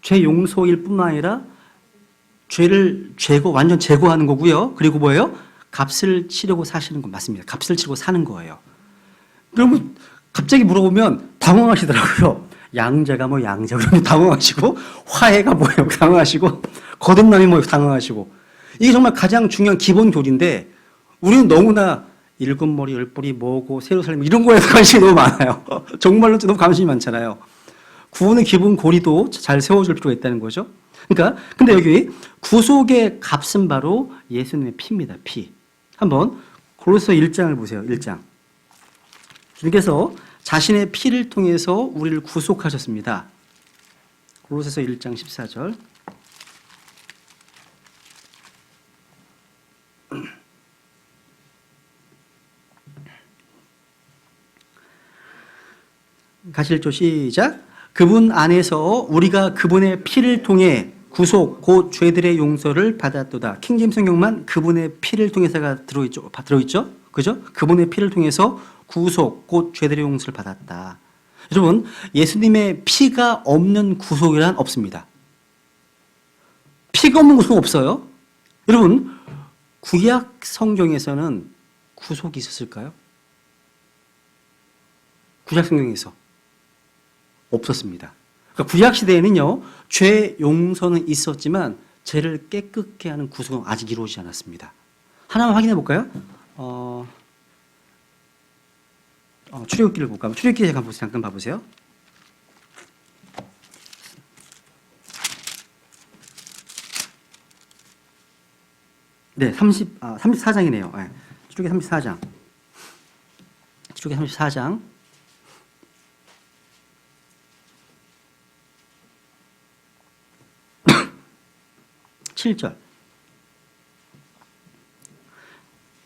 [SPEAKER 1] 죄 용서일 뿐만 아니라 죄를 완전 제거하는 거고요. 그리고 뭐예요? 값을 치르고 사시는 거 맞습니다. 값을 치르고 사는 거예요. 여러분 갑자기 물어보면 당황하시더라고요. 양자가 뭐 양자 그러면 당황하시고 화해가 뭐예요? 당황하시고 거듭남이 뭐예요? 당황하시고 이게 정말 가장 중요한 기본 교리인데 우리는 너무나 일곱 머리 열 뿌리 뭐고 새로 살면 이런 거에 관심이 너무 많아요. 정말로 너무 관심이 많잖아요. 구원의 기본 고리도 잘 세워줄 필요가 있다는 거죠. 그러니까 근데 여기 구속의 값은 바로 예수님의 피입니다. 피. 한번 골로새 1장을 보세요. 1장. 주님께서 자신의 피를 통해서 우리를 구속하셨습니다. 골로새서 1장 14절. 가실조 시작. 그분 안에서 우리가 그분의 피를 통해 구속 곧 죄들의 용서를 받았도다. 킹제임스 성경만 그분의 피를 통해서가 들어있죠. 그죠? 그분의 피를 통해서 구속 곧 죄들의 용서를 받았다. 여러분 예수님의 피가 없는 구속이란 없습니다. 피가 없는 구속은 없어요. 여러분 구약 성경에서는 구속이 있었을까요? 구약 성경에서 없었습니다. 그러니까 구약 시대에는요 죄 용서는 있었지만 죄를 깨끗게 하는 구속은 아직 이루어지지 않았습니다. 하나만 확인해 볼까요? 출애굽기를 볼까요? 출애굽기 잠깐 봐보세요. 네, 34장이네요. 네, 출애굽기 34장. 출애굽기 34장. 7절.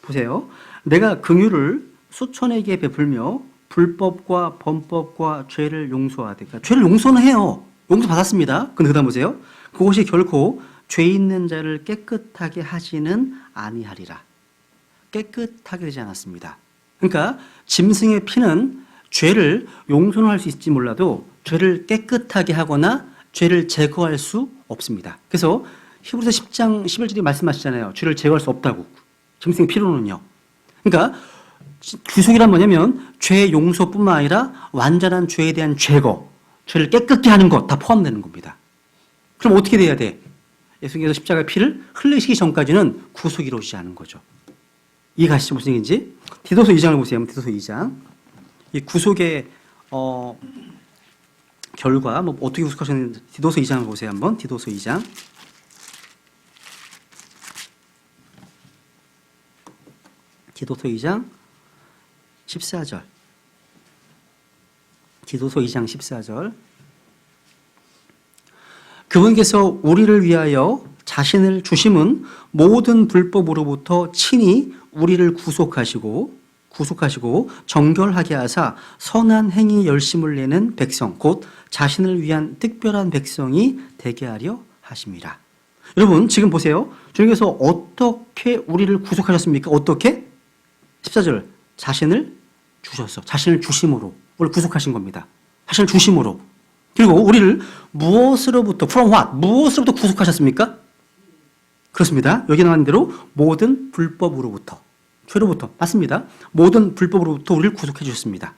[SPEAKER 1] 보세요. 내가 긍휼을 수천에게 베풀며 불법과 범법과 죄를 용서하되. 그러니까 죄를 용서는 해요. 용서 받았습니다. 근데 그다음 보세요. 그것이 결코 죄 있는 자를 깨끗하게 하지는 아니하리라. 깨끗하게 되지 않았습니다. 그러니까 짐승의 피는 죄를 용서는 할 수 있을지 몰라도 죄를 깨끗하게 하거나 죄를 제거할 수 없습니다. 그래서 히브리서 10장 11절에 말씀하시잖아요. 죄를 제거할 수 없다고. 짐승의 피로는요. 그러니까 구속이란 뭐냐면 죄 용서뿐만 아니라 완전한 죄에 대한 제거, 죄를 깨끗게 하는 것 다 포함되는 겁니다. 그럼 어떻게 돼야 돼? 예수님께서 십자가의 피를 흘리시기 전까지는 구속이 이루어지지 않은 거죠. 이해가시죠? 무슨 얘기인지? 디도서 2장을 보세요. 디도서 2장. 이 구속의 결과 뭐 어떻게 구속하셨는지 디도서 2장을 보세요. 한번 디도서 2장. 디도서 2장 14절. 디도서 2장 14절. 그분께서 우리를 위하여 자신을 주심은 모든 불법으로부터 친히 우리를 구속하시고 정결하게 하사 선한 행위 열심을 내는 백성 곧 자신을 위한 특별한 백성이 되게 하려 하심이라. 여러분 지금 보세요. 주님께서 어떻게 우리를 구속하셨습니까? 어떻게? 14절 자신을 주셨어. 자신을 주심으로 우리를 구속하신 겁니다. 자신을 주심으로. 그리고 우리를 무엇으로부터 from what? 무엇으로부터 구속하셨습니까? 그렇습니다. 여기 나온 대로 모든 불법으로부터 죄로부터 맞습니다. 모든 불법으로부터 우리를 구속해 주셨습니다.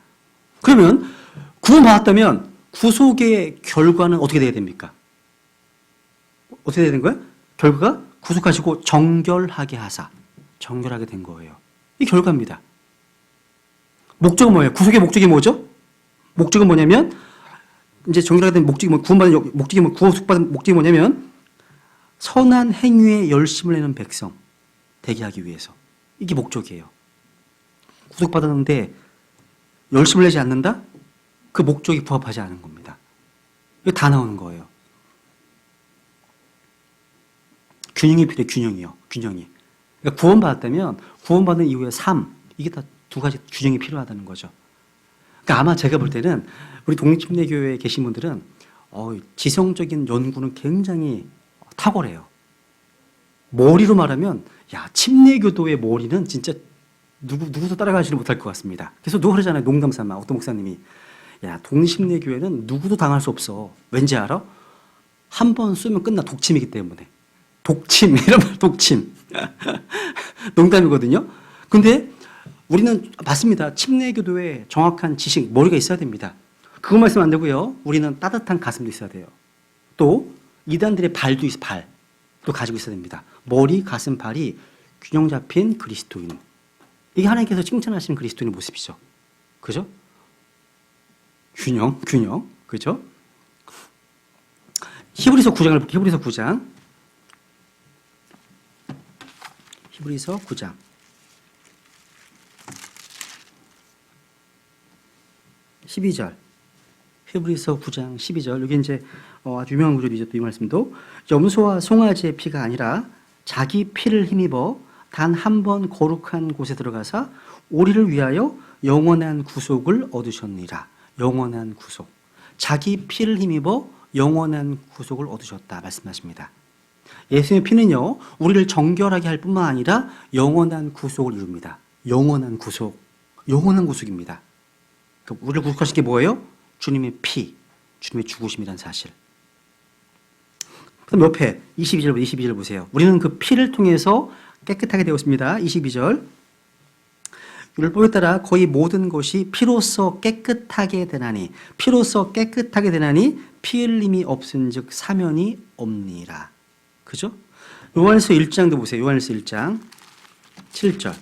[SPEAKER 1] 그러면 구원받았다면 구속의 결과는 어떻게 돼야 됩니까? 어떻게 돼야 되는 거예요? 결과가 구속하시고 정결하게 하사 정결하게 된 거예요. 이 결과입니다. 목적은 뭐예요? 구속의 목적이 뭐죠? 목적은 뭐냐면 이제 정결하게 된 목적이 구원받은 목적이 구속받은 목적이 뭐냐면 선한 행위에 열심을 내는 백성 되게 하기 위해서. 이게 목적이에요. 구속받았는데 열심을 내지 않는다? 그 목적이 부합하지 않은 겁니다. 이거 다 나오는 거예요. 균형이 필요해, 균형이요. 균형이. 그러니까 구원받았다면 구원받은 이후의 삶, 이게 다 두 가지 균형이 필요하다는 거죠. 그러니까 아마 제가 볼 때는 우리 독립침례교회에 계신 분들은 지성적인 연구는 굉장히 탁월해요. 머리로 말하면 야 침례교도의 머리는 진짜 누구도 따라가지는 못할 것 같습니다. 그래서 누가 그러잖아요. 농담삼아 어떤 목사님이 야 독립침례교회는 누구도 당할 수 없어. 왠지 알아? 한 번 쏘면 끝나. 독침이기 때문에. 독침 이런 말 독침. 농담이거든요. 근데 우리는 맞습니다. 침례교도에 정확한 지식, 머리가 있어야 됩니다. 그것만 있으면 안 되고요. 우리는 따뜻한 가슴도 있어야 돼요. 또 이단들의 발도 있어, 발도 가지고 있어야 됩니다. 머리, 가슴, 발이 균형 잡힌 그리스도인. 이게 하나님께서 칭찬하시는 그리스도인의 모습이죠. 그죠? 균형. 그죠? 히브리서 9장을 볼게요. 히브리서 9장. 히브리서 9장 12절. 여기 이제 아주 유명한 구절이죠. 또 이 말씀도 염소와 송아지의 피가 아니라 자기 피를 힘입어 단 한 번 거룩한 곳에 들어가사 우리를 위하여 영원한 구속을 얻으셨느니라. 영원한 구속. 자기 피를 힘입어 영원한 구속을 얻으셨다 말씀하십니다. 예수님의 피는요, 우리를 정결하게 할 뿐만 아니라 영원한 구속을 이룹니다. 영원한 구속입니다. 그러니까 우리를 구속하신 게 뭐예요? 주님의 피, 주님의 죽으심이란 사실. 그럼 옆에 22절 보세요. 우리는 그 피를 통해서 깨끗하게 되었습니다. 22절. 율법에 따라 거의 모든 것이 피로써 깨끗하게 되나니 피 흘림이 없은즉 사면이 없니라. 그죠? 요한일서 1장도 보세요. 요한일서 1장 7절.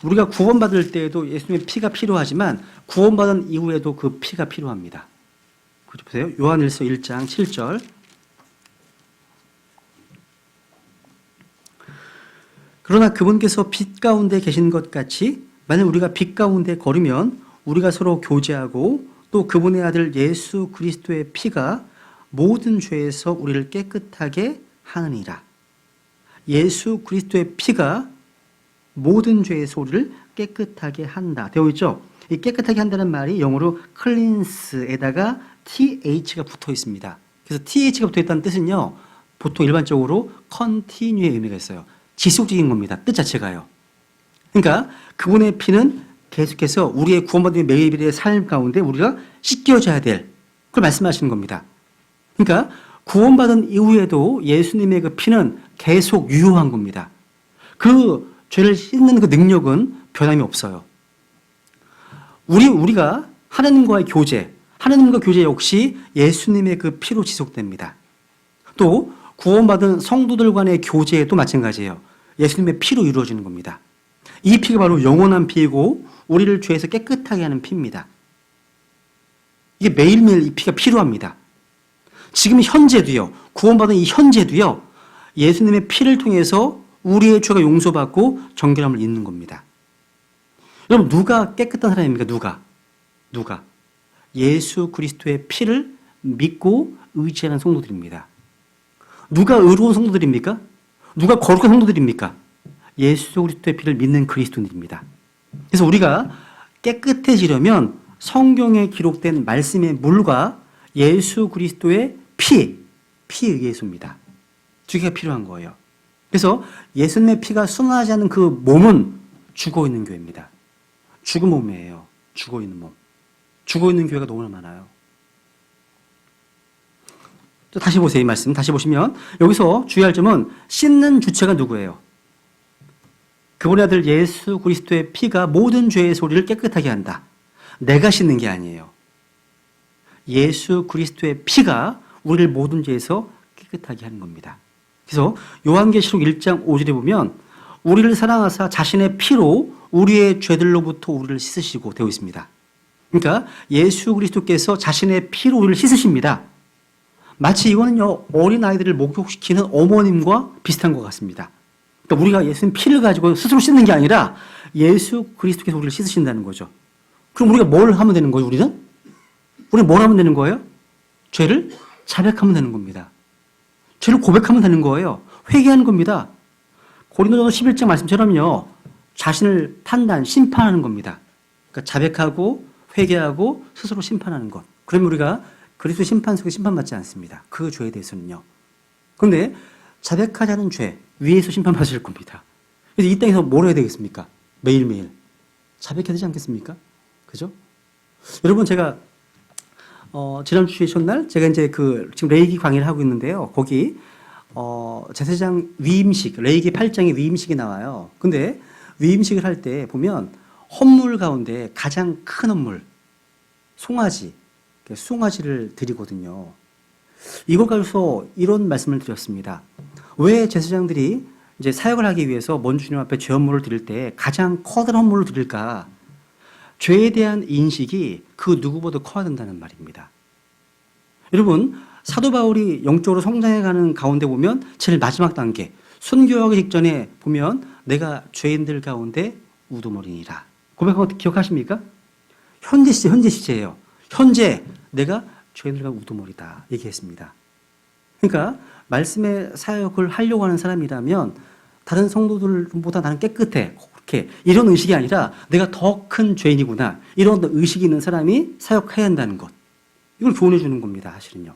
[SPEAKER 1] 우리가 구원받을 때에도 예수님의 피가 필요하지만 구원받은 이후에도 그 피가 필요합니다. 그죠? 보세요. 요한일서 1장 7절. 그러나 그분께서 빛 가운데 계신 것 같이 만약 우리가 빛 가운데 걸으면 우리가 서로 교제하고 또 그분의 아들 예수 그리스도의 피가 모든 죄에서 우리를 깨끗하게 하느니라. 예수 그리스도의 피가 모든 죄에서 우리를 깨끗하게 한다. 되어 있죠? 이 깨끗하게 한다는 말이 영어로 cleanse에다가 th가 붙어 있습니다. 그래서 th가 붙어 있다는 뜻은요, 보통 일반적으로 continue의 의미가 있어요. 지속적인 겁니다. 뜻 자체가요. 그러니까 그분의 피는 계속해서 우리의 구원받은 매일의 삶 가운데 우리가 씻겨져야 될 그걸 말씀하시는 겁니다. 그러니까 구원받은 이후에도 예수님의 그 피는 계속 유효한 겁니다. 그 죄를 씻는 그 능력은 변함이 없어요. 우리가 하나님과의 교제, 하나님과 교제 역시 예수님의 그 피로 지속됩니다. 또 구원받은 성도들 간의 교제도 마찬가지예요. 예수님의 피로 이루어지는 겁니다. 이 피가 바로 영원한 피이고 우리를 죄에서 깨끗하게 하는 피입니다. 이게 매일매일 이 피가 필요합니다. 지금 현재도요, 구원받은 이 현재도요, 예수님의 피를 통해서 우리의 죄가 용서받고 정결함을 잇는 겁니다. 여러분, 누가 깨끗한 사람입니까? 누가? 예수 그리스도의 피를 믿고 의지하는 성도들입니다. 누가 의로운 성도들입니까? 누가 거룩한 성도들입니까? 예수 그리스도의 피를 믿는 그리스도인입니다. 그래서 우리가 깨끗해지려면 성경에 기록된 말씀의 물과 예수 그리스도의 피에 의해서입니다. 두 개가 필요한 거예요. 그래서 예수님의 피가 순환하지 않는 그 몸은 죽어있는 교회입니다. 죽은 몸이에요. 죽어있는 몸. 죽어있는 교회가 너무나 많아요. 또 다시 보세요. 이 말씀 다시 보시면 여기서 주의할 점은 씻는 주체가 누구예요? 그분의 아들 예수 그리스도의 피가 모든 죄에서 우리를 깨끗하게 한다. 내가 씻는 게 아니에요. 예수 그리스도의 피가 우리를 모든 죄에서 깨끗하게 하는 겁니다. 그래서 요한계시록 1장 5절에 보면 우리를 사랑하사 자신의 피로 우리의 죄들로부터 우리를 씻으시고 되어 있습니다. 그러니까 예수 그리스도께서 자신의 피로 우리를 씻으십니다. 마치 이거는요, 어린아이들을 목욕시키는 어머님과 비슷한 것 같습니다. 그러니까 우리가 예수님 피를 가지고 스스로 씻는 게 아니라 예수 그리스도께서 우리를 씻으신다는 거죠. 그럼 우리가 뭘 하면 되는 거예요, 우리는? 우리는 뭘 하면 되는 거예요? 죄를 자백하면 되는 겁니다. 죄를 고백하면 되는 거예요. 회개하는 겁니다. 고린도전서 11장 말씀처럼요, 자신을 판단, 심판하는 겁니다. 그러니까 자백하고 회개하고 스스로 심판하는 것. 그러면 우리가 그리스도 심판 속에 심판받지 않습니다. 그 죄에 대해서는요. 그런데 자백하지 않은 죄 위에서 심판받을 겁니다. 그래서 이 땅에서 뭘 해야 되겠습니까? 매일매일 자백해야 되지 않겠습니까? 그죠? 여러분, 제가 지난주에 첫날 제가 이제 지금 레이기 강의를 하고 있는데요. 거기 제사장 위임식, 레이기 8장에 위임식이 나와요. 근데 위임식을 할 때 보면 헌물 가운데 가장 큰 헌물, 송아지를 드리거든요. 이걸 가지고서 이런 말씀을 드렸습니다. 왜 제사장들이 이제 사역을 하기 위해서 먼저 주님 앞에 죄 헌물을 드릴 때 가장 커다란 헌물을 드릴까? 죄에 대한 인식이 그 누구보다 커야 된다는 말입니다. 여러분, 사도 바울이 영적으로 성장해가는 가운데 보면 제일 마지막 단계, 순교하기 직전에 보면 내가 죄인들 가운데 우두머리니라. 고백한 거 기억하십니까? 현재 시제예요. 현재 내가 죄인들 가운데 우두머리다 얘기했습니다. 그러니까 말씀의 사역을 하려고 하는 사람이라면 다른 성도들보다 나는 깨끗해. 그렇게 이런 의식이 아니라 내가 더 큰 죄인이구나. 이런 의식이 있는 사람이 사역해야 한다는 것. 이걸 교훈해 주는 겁니다. 사실은요.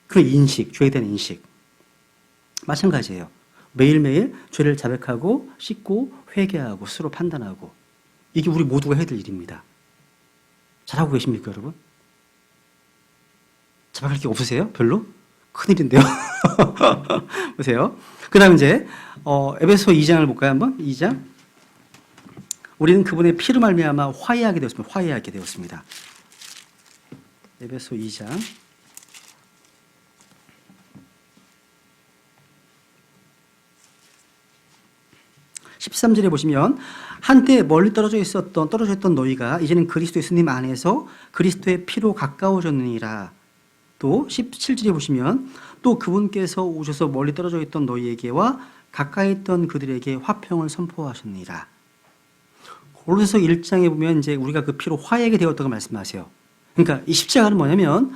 [SPEAKER 1] 그 인식, 죄에 대한 인식. 마찬가지예요. 매일매일 죄를 자백하고 씻고 회개하고 스스로 판단하고 이게 우리 모두가 해야 될 일입니다. 잘하고 계십니까, 여러분? 자백할 게 없으세요? 별로? 큰일인데요. 보세요. 그 다음 이제 에베소 2장을 볼까요, 한번? 2장. 우리는 그분의 피로 말미암아 화해하게 되었습니다. 에베소 2장. 13절에 보시면 한때 멀리 떨어져 있던 너희가 이제는 그리스도 예수님 안에서 그리스도의 피로 가까워졌느니라. 또 17절에 보시면 또 그분께서 오셔서 멀리 떨어져 있던 너희에게와 가까이 있던 그들에게 화평을 선포하셨느니라. 골로새서 1장에 보면 이제 우리가 그 피로 화해하게 되었다고 말씀하세요. 그러니까 이 십자가는 뭐냐면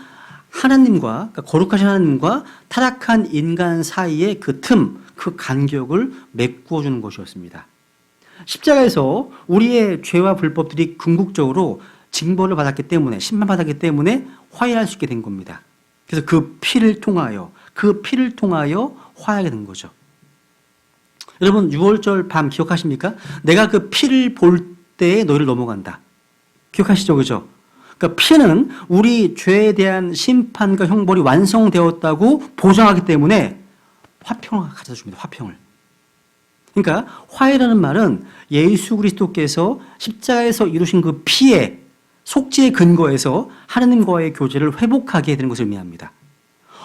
[SPEAKER 1] 하나님과, 그러니까 거룩하신 하나님과 타락한 인간 사이의 그 틈, 그 간격을 메꾸어 주는 것이었습니다. 십자가에서 우리의 죄와 불법들이 궁극적으로 징벌을 받았기 때문에, 심판받았기 때문에 화해할 수 있게 된 겁니다. 그래서 그 피를 통하여 화해하게 된 거죠. 여러분, 6월절 밤 기억하십니까? 내가 그 피를 볼 때에 너희를 넘어간다. 기억하시죠? 그죠? 그러니까 피는 우리 죄에 대한 심판과 형벌이 완성되었다고 보장하기 때문에 화평을 가져다 줍니다. 화평을. 그러니까 화해라는 말은 예수 그리스도께서 십자가에서 이루신 그 피의 속죄의 근거에서 하나님과의 교제를 회복하게 되는 것을 의미합니다.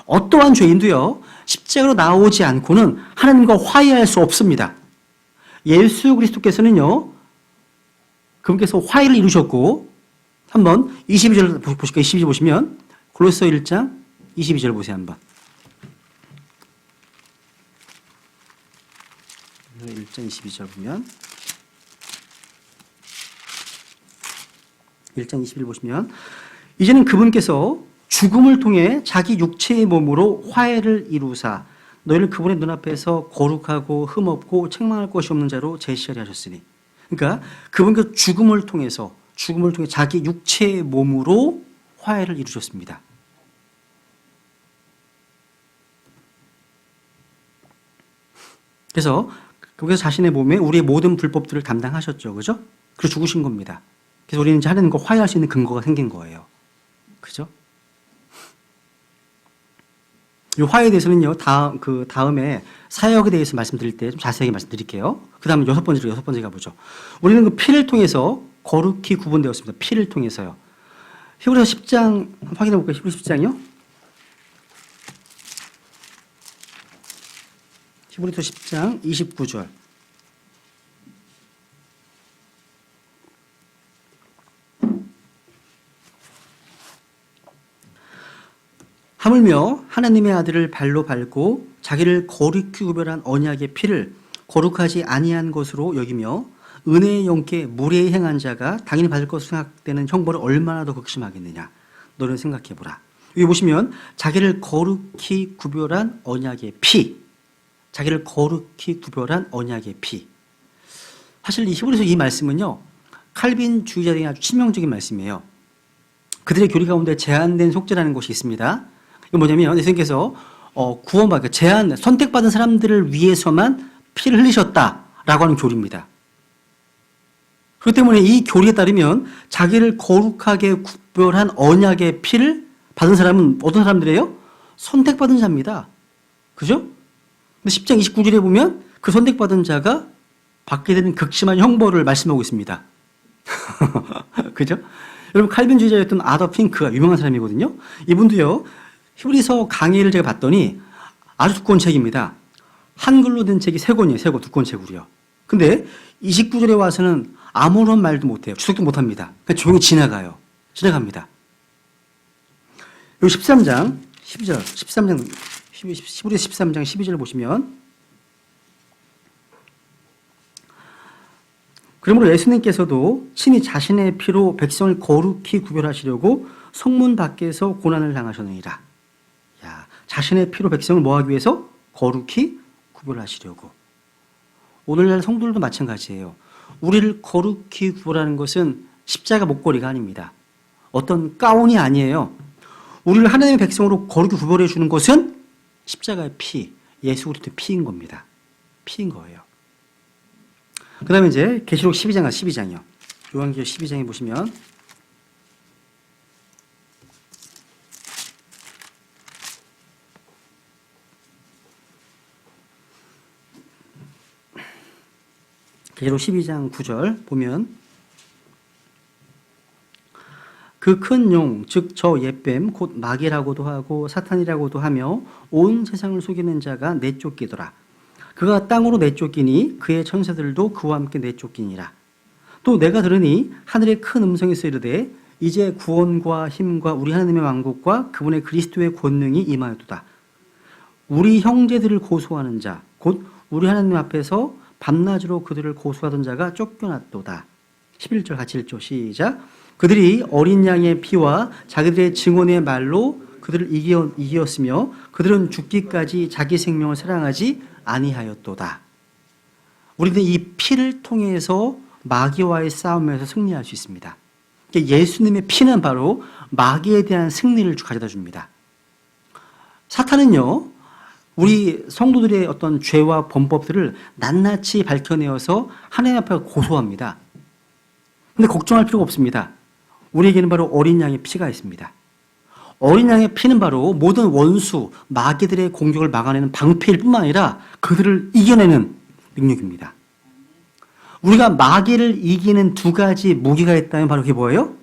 [SPEAKER 1] 어떠한 죄인도요, 십자가로 나오지 않고는 하나님과 화해할 수 없습니다. 예수 그리스도께서는요, 그분께서 화해를 이루셨고, 한번 22절 보실까요? 22절 보시면, 골로새 1장 22절 보세요, 한번. 1장 22절 보면, 1장 21절 보시면, 이제는 그분께서 죽음을 통해 자기 육체의 몸으로 화해를 이루사 너희를 그분의 눈앞에서 거룩하고 흠없고 책망할 것이 없는 자로 제시하려 하셨으니, 그러니까 그분께서 죽음을 통해 자기 육체의 몸으로 화해를 이루셨습니다. 그래서 그분께서 자신의 몸에 우리의 모든 불법들을 담당하셨죠. 그죠? 그래서 죽으신 겁니다. 그래서 우리는 이제 하나님과 화해할 수 있는 근거가 생긴 거예요. 그죠? 이 화해에 대해서는요, 다음에 사역에 대해서 말씀드릴 때 좀 자세하게 말씀드릴게요. 그 다음에 여섯 번째 가보죠. 우리는 그 피를 통해서 거룩히 구분되었습니다. 피를 통해서요. 히브리서 10장 확인해 볼까요? 히브리서 10장이요? 히브리서 10장 29절. 하물며 하나님의 아들을 발로 밟고 자기를 거룩히 구별한 언약의 피를 거룩하지 아니한 것으로 여기며 은혜의 영께 무례히 행한 자가 당연히 받을 것으로 생각되는 형벌을 얼마나 더 극심하겠느냐. 너는 생각해보라. 여기 보시면 자기를 거룩히 구별한 언약의 피, 자기를 거룩히 구별한 언약의 피. 사실 이 히브리서 이 말씀은요, 칼빈주의자들에게 아주 치명적인 말씀이에요. 그들의 교리 가운데 제한된 속죄라는 것이 있습니다. 이건 뭐냐면 예수님께서 구원받고 선택받은 사람들을 위해서만 피를 흘리셨다라고 하는 교리입니다. 그렇기 때문에 이 교리에 따르면 자기를 거룩하게 구별한 언약의 피를 받은 사람은 어떤 사람들이에요? 선택받은 자입니다. 그죠? 근데 10장 29절에 보면 그 선택받은 자가 받게 되는 극심한 형벌을 말씀하고 있습니다. 그죠? 여러분, 칼빈주의자였던 아더 핑크가 유명한 사람이거든요. 이분도요, 히브리서 강의를 제가 봤더니 아주 두꺼운 책입니다. 한글로 된 책이 3권이에요. 3권, 두꺼운 책으로요. 근데 29절에 와서는 아무런 말도 못해요. 주석도 못합니다. 그냥 조용히 지나갑니다. 여기 13장 12절, 히브리서 13장 12절 보시면, 그러므로 예수님께서도 친히 자신의 피로 백성을 거룩히 구별하시려고 성문 밖에서 고난을 당하셨느니라. 자신의 피로 백성을 뭐하기 위해서? 거룩히 구별하시려고. 오늘날 성도들도 마찬가지예요. 우리를 거룩히 구별하는 것은 십자가 목걸이가 아닙니다. 어떤 가운이 아니에요. 우리를 하나님의 백성으로 거룩히 구별해 주는 것은 십자가의 피, 예수 그리스도의 피인 겁니다. 피인 거예요. 그 다음에 이제 계시록 12장이요. 요한계시록 12장에 보시면, 계시록 12장 9절 보면, 그 큰 용, 즉 저 옛뱀 곧 마귀라고도 하고 사탄이라고도 하며 온 세상을 속이는 자가 내쫓기더라. 그가 땅으로 내쫓기니 그의 천사들도 그와 함께 내쫓기니라. 또 내가 들으니 하늘에 큰 음성에서 이르되 이제 구원과 힘과 우리 하나님의 왕국과 그분의 그리스도의 권능이 임하였도다. 우리 형제들을 고소하는 자, 곧 우리 하나님 앞에서 밤낮으로 그들을 고소하던 자가 쫓겨났도다. 11절 같이 읽죠. 시작. 그들이 어린 양의 피와 자기들의 증언의 말로 그들을 이기었으며 그들은 죽기까지 자기 생명을 사랑하지 아니하였도다. 우리는 이 피를 통해서 마귀와의 싸움에서 승리할 수 있습니다. 예수님의 피는 바로 마귀에 대한 승리를 가져다 줍니다. 사탄은요, 우리 성도들의 어떤 죄와 범법들을 낱낱이 밝혀내어서 하나님 앞에 고소합니다. 근데 걱정할 필요가 없습니다. 우리에게는 바로 어린 양의 피가 있습니다. 어린 양의 피는 바로 모든 원수, 마귀들의 공격을 막아내는 방패일 뿐만 아니라 그들을 이겨내는 능력입니다. 우리가 마귀를 이기는 두 가지 무기가 있다면 바로 그게 뭐예요?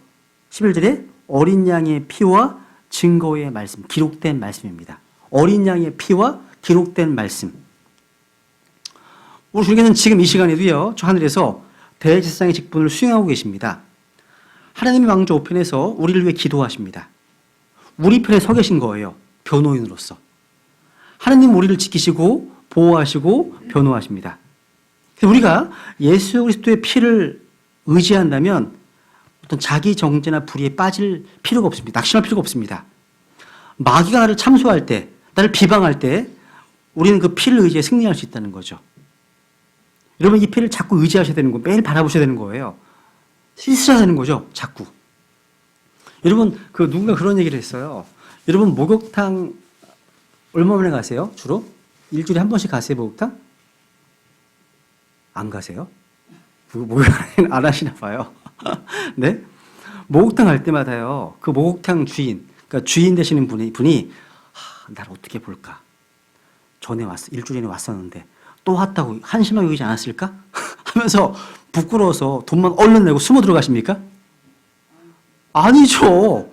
[SPEAKER 1] 11절에 어린 양의 피와 증거의 말씀, 기록된 말씀입니다. 어린 양의 피와 기록된 말씀. 우리 주님께서는 지금 이 시간에도요, 저 하늘에서 대제사장의 직분을 수행하고 계십니다. 하나님의 왕조 우편에서 우리를 위해 기도하십니다. 우리 편에 서 계신 거예요. 변호인으로서. 하나님 우리를 지키시고 보호하시고 변호하십니다. 우리가 예수 그리스도의 피를 의지한다면 어떤 자기 정죄나 불의에 빠질 필요가 없습니다. 낙심할 필요가 없습니다. 마귀가 나를 참소할 때, 나를 비방할 때 우리는 그 피를 의지해 승리할 수 있다는 거죠. 여러분 이 피를 자꾸 의지하셔야 되는 거예요. 매일 바라보셔야 되는 거예요. 씻으셔야 되는 거죠. 자꾸. 여러분 누군가 그런 얘기를 했어요. 여러분 목욕탕 얼마 만에 가세요? 주로? 일주일에 한 번씩 가세요, 목욕탕? 안 가세요? 목욕 안 하시나 봐요. 네? 목욕탕 갈 때마다요, 그 목욕탕 주인, 그러니까 주인 되시는 분이 날 어떻게 볼까? 일주일 전에 왔었는데 또 왔다고 한심하게 여기지 않았을까? 하면서 부끄러워서 돈만 얼른 내고 숨어 들어가십니까? 아니죠.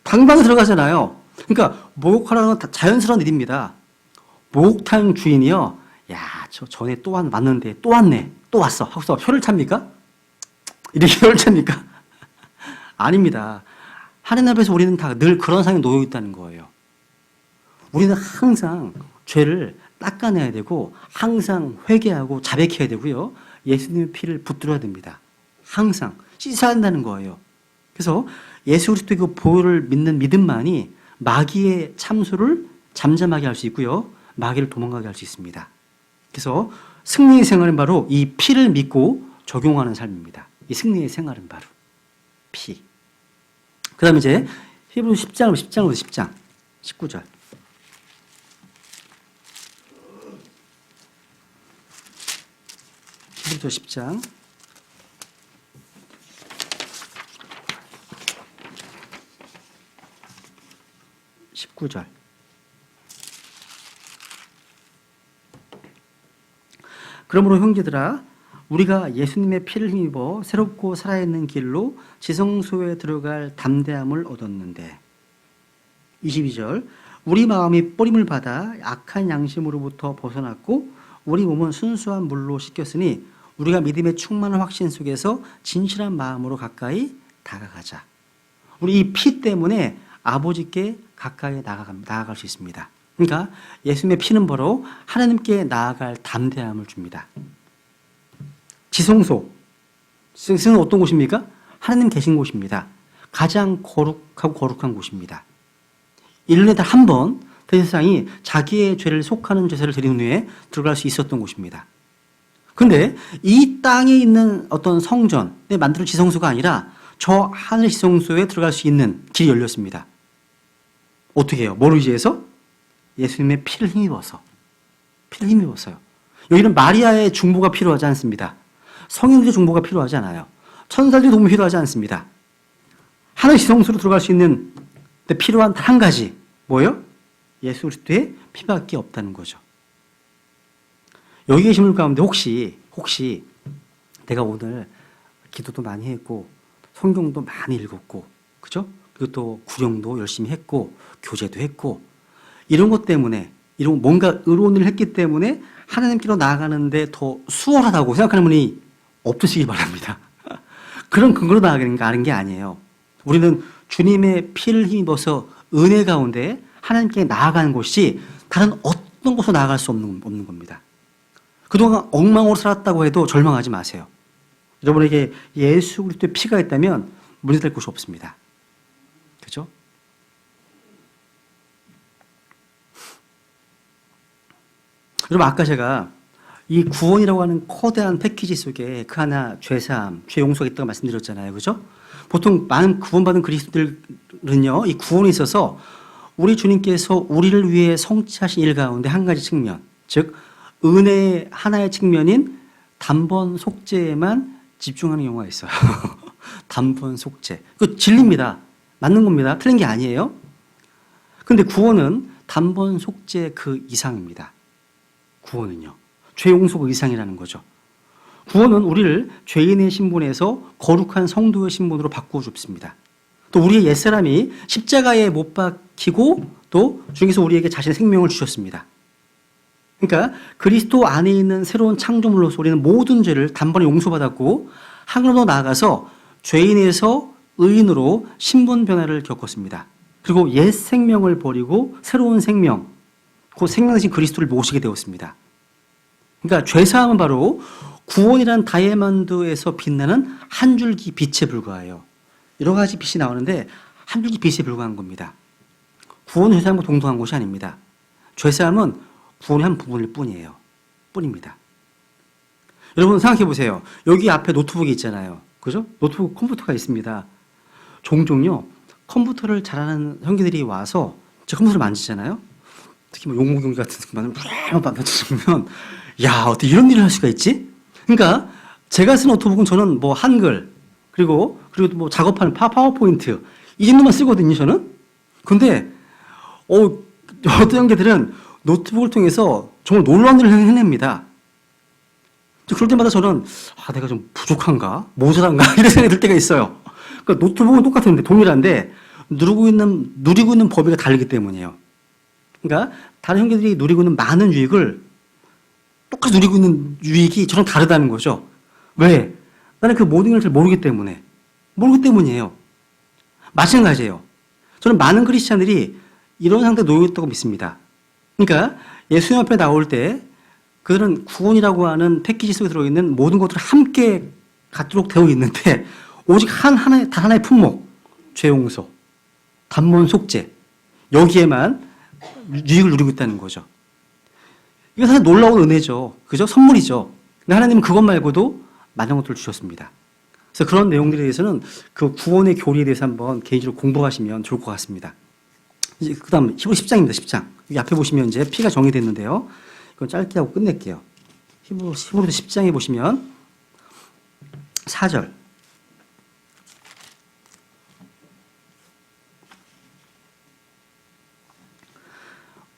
[SPEAKER 1] 당당히 들어가잖아요. 그러니까 목욕하라는 건 자연스러운 일입니다. 목욕탕 주인이요, 야, 저 전에 또 왔는데 또 왔네, 또 왔어 하고서 혀를 찹니까? 이렇게 혀를 찹니까? 아닙니다. 하나님 앞에서 우리는 다 늘 그런 상황에 놓여 있다는 거예요. 우리는 항상 죄를 닦아내야 되고 항상 회개하고 자백해야 되고요. 예수님의 피를 붙들어야 됩니다. 항상 씻어야 한다는 거예요. 그래서 예수 그리스도의 그 보혈을 믿는 믿음만이 마귀의 참소를 잠잠하게 할 수 있고요. 마귀를 도망가게 할 수 있습니다. 그래서 승리의 생활은 바로 이 피를 믿고 적용하는 삶입니다. 이 승리의 생활은 바로 피. 그 다음에 이제 히브리서 10장 19절. 히브리서 10장 19절. 그러므로 형제들아, 우리가 예수님의 피를 힘입어 새롭고 살아있는 길로 지성소에 들어갈 담대함을 얻었는데. 22절. 우리 마음이 뿌림을 받아 악한 양심으로부터 벗어났고 우리 몸은 순수한 물로 씻겼으니 우리가 믿음의 충만한 확신 속에서 진실한 마음으로 가까이 다가가자. 우리 이 피 때문에 아버지께 가까이 나아갈 수 있습니다. 그러니까 예수님의 피는 바로 하나님께 나아갈 담대함을 줍니다. 지성소, 지성소는 어떤 곳입니까? 하나님 계신 곳입니다. 가장 거룩하고 거룩한 곳입니다. 1년에 단 한 번 대제사장이 자기의 죄를 속하는 제사를 드린 후에 들어갈 수 있었던 곳입니다. 그런데 이 땅에 있는 어떤 성전에 만든 지성소가 아니라 저 하늘 지성소에 들어갈 수 있는 길이 열렸습니다. 어떻게 해요? 뭘 의지해서? 예수님의 피를 힘입어서. 피를 힘입어서요. 여기는 마리아의 중보가 필요하지 않습니다. 성인들의 중보가 필요하지 않아요. 천사들의 도움이 필요하지 않습니다. 하늘 지성소로 들어갈 수 있는 데 필요한 단 한 가지. 뭐예요? 예수 그리스도의 피밖에 없다는 거죠. 여기 계신 분 가운데 혹시 내가 오늘 기도도 많이 했고 성경도 많이 읽었고, 그죠? 그리고 또 구령도 열심히 했고 교제도 했고 이런 것 때문에, 이런 뭔가 의로운 일을 했기 때문에 하나님께로 나아가는데 더 수월하다고 생각하는 분이 없으시기 바랍니다. 그런 근거로 나아가는 게 아니에요. 우리는 주님의 피를 힘입어서 은혜 가운데 하나님께 나아가는 곳이 다른 어떤 곳으로 나아갈 수 없는 겁니다. 그동안 엉망으로 살았다고 해도 절망하지 마세요. 여러분에게 예수 그리스도의 피가 있다면 문제될 곳이 없습니다. 그죠? 여러분 아까 제가 이 구원이라고 하는 거대한 패키지 속에 그 하나 죄사함, 죄 용서가 있다고 말씀드렸잖아요. 그죠? 보통 많은 구원받은 그리스도들은요, 이 구원에 있어서 우리 주님께서 우리를 위해 성취하신 일 가운데 한 가지 측면, 즉 은혜의 하나의 측면인 단번 속죄에만 집중하는 경우가 있어요. 단번 속죄. 그 진리입니다. 맞는 겁니다. 틀린 게 아니에요. 근데 구원은 단번 속죄 그 이상입니다. 구원은요. 죄 용서 그 이상이라는 거죠. 구원은 우리를 죄인의 신분에서 거룩한 성도의 신분으로 바꾸어 줍습니다. 또 우리의 옛사람이 십자가에 못 박히고 또 주님께서 우리에게 자신의 생명을 주셨습니다. 그러니까 그리스도 안에 있는 새로운 창조물로서 우리는 모든 죄를 단번에 용서받았고 하늘로 나아가서 죄인에서 의인으로 신분 변화를 겪었습니다. 그리고 옛 생명을 버리고 새로운 생명, 그 생명 대신 그리스도를 모시게 되었습니다. 그러니까 죄사함은 바로 구원이란 다이아몬드에서 빛나는 한 줄기 빛에 불과해요. 여러 가지 빛이 나오는데 한 줄기 빛에 불과한 겁니다. 구원은 죄사함과 동등한 것이 아닙니다. 죄사함은 구원의 한 부분일 뿐이에요. 뿐입니다. 여러분 생각해 보세요. 여기 앞에 노트북이 있잖아요. 그죠? 노트북 컴퓨터가 있습니다. 종종요, 컴퓨터를 잘하는 형제들이 와서 제 컴퓨터를 만지잖아요. 특히 뭐 용무경기 같은 거 만져보면 야, 어떻게 이런 일을 할 수가 있지? 그러니까 제가 쓴 노트북은 저는 뭐 한글 그리고 뭐 작업하는 파워포인트 이 정도만 쓰거든요, 저는. 근데 어떤 형제들은 노트북을 통해서 정말 놀라운 일을 해냅니다. 그럴 때마다 저는 내가 좀 부족한가? 모자란가? 이런 생각이 들 때가 있어요. 그러니까 노트북은 똑같은데 동일한데 누리고 있는 범위가 다르기 때문이에요. 그러니까 다른 형제들이 누리고 있는 많은 유익을 똑같이 누리고 있는 유익이 저랑 다르다는 거죠. 왜? 나는 그 모든 걸 잘 모르기 때문이에요. 마찬가지예요. 저는 많은 크리스찬들이 이런 상태에 놓여 있다고 믿습니다. 그러니까 예수님 앞에 나올 때 그들은 구원이라고 하는 패키지 속에 들어있는 모든 것들을 함께 갖도록 되어 있는데 오직 단 하나의 품목, 죄 용서, 단번 속죄 여기에만 유익을 누리고 있다는 거죠. 이거 사실 놀라운 은혜죠. 그죠? 선물이죠. 근데 하나님은 그것 말고도 많은 것들을 주셨습니다. 그래서 그런 내용들에 대해서는 그 구원의 교리에 대해서 한번 개인적으로 공부하시면 좋을 것 같습니다. 이제 그 다음 히브리 10장입니다. 10장. 여기 앞에 보시면 이제 피가 정의됐는데요. 이건 짧게 하고 끝낼게요. 히브리서 10장에 보시면 4절.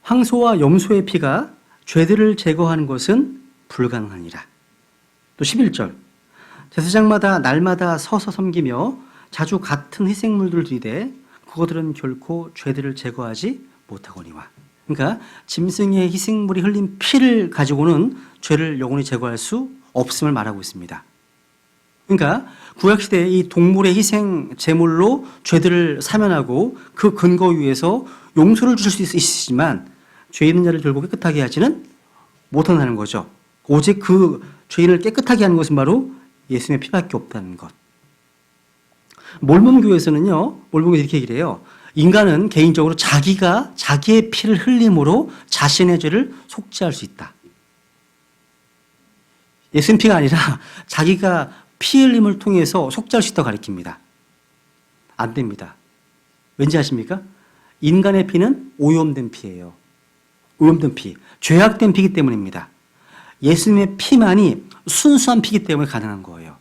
[SPEAKER 1] 황소와 염소의 피가 죄들을 제거하는 것은 불가능하니라. 또 11절. 제사장마다 날마다 서서 섬기며 자주 같은 희생물들을 드리되 그것들은 결코 죄들을 제거하지 못하거니와. 그러니까 짐승의 희생물이 흘린 피를 가지고는 죄를 영원히 제거할 수 없음을 말하고 있습니다. 그러니까 구약시대에 이 동물의 희생 제물로 죄들을 사면하고 그 근거 위에서 용서를 주실 수 있으시지만 죄 있는 자를 결국 깨끗하게 하지는 못한다는 거죠. 오직 그 죄인을 깨끗하게 하는 것은 바로 예수님의 피밖에 없다는 것. 몰몬교에서는요, 몰몬교에서 이렇게 얘기를 해요. 인간은 개인적으로 자기의 피를 흘림으로 자신의 죄를 속죄할 수 있다. 예수님 피가 아니라 자기가 피 흘림을 통해서 속죄할 수 있다고 가르칩니다. 안 됩니다. 왠지 아십니까? 인간의 피는 오염된 피예요. 오염된 피, 죄악된 피이기 때문입니다. 예수님의 피만이 순수한 피이기 때문에 가능한 거예요.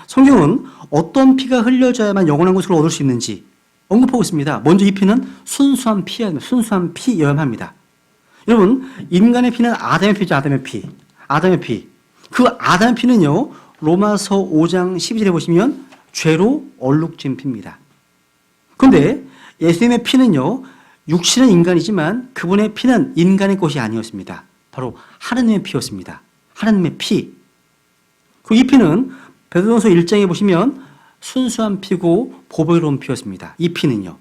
[SPEAKER 1] 성경은 어떤 피가 흘려져야만 영원한 것을 얻을 수 있는지 언급하고 있습니다. 먼저 이 피는 순수한 피여야만 합니다. 여러분, 인간의 피는 아담의 피죠. 아담의 피. 그 아담의 피는요, 로마서 5장 12절에 보시면 죄로 얼룩진 피입니다. 그런데 예수님의 피는요, 육신은 인간이지만 그분의 피는 인간의 것이 아니었습니다. 바로 하나님의 피였습니다. 하나님의 피. 그 이 피는 베드로전서 1장에 보시면 순수한 피고 보배로운 피였습니다. 이 피는요.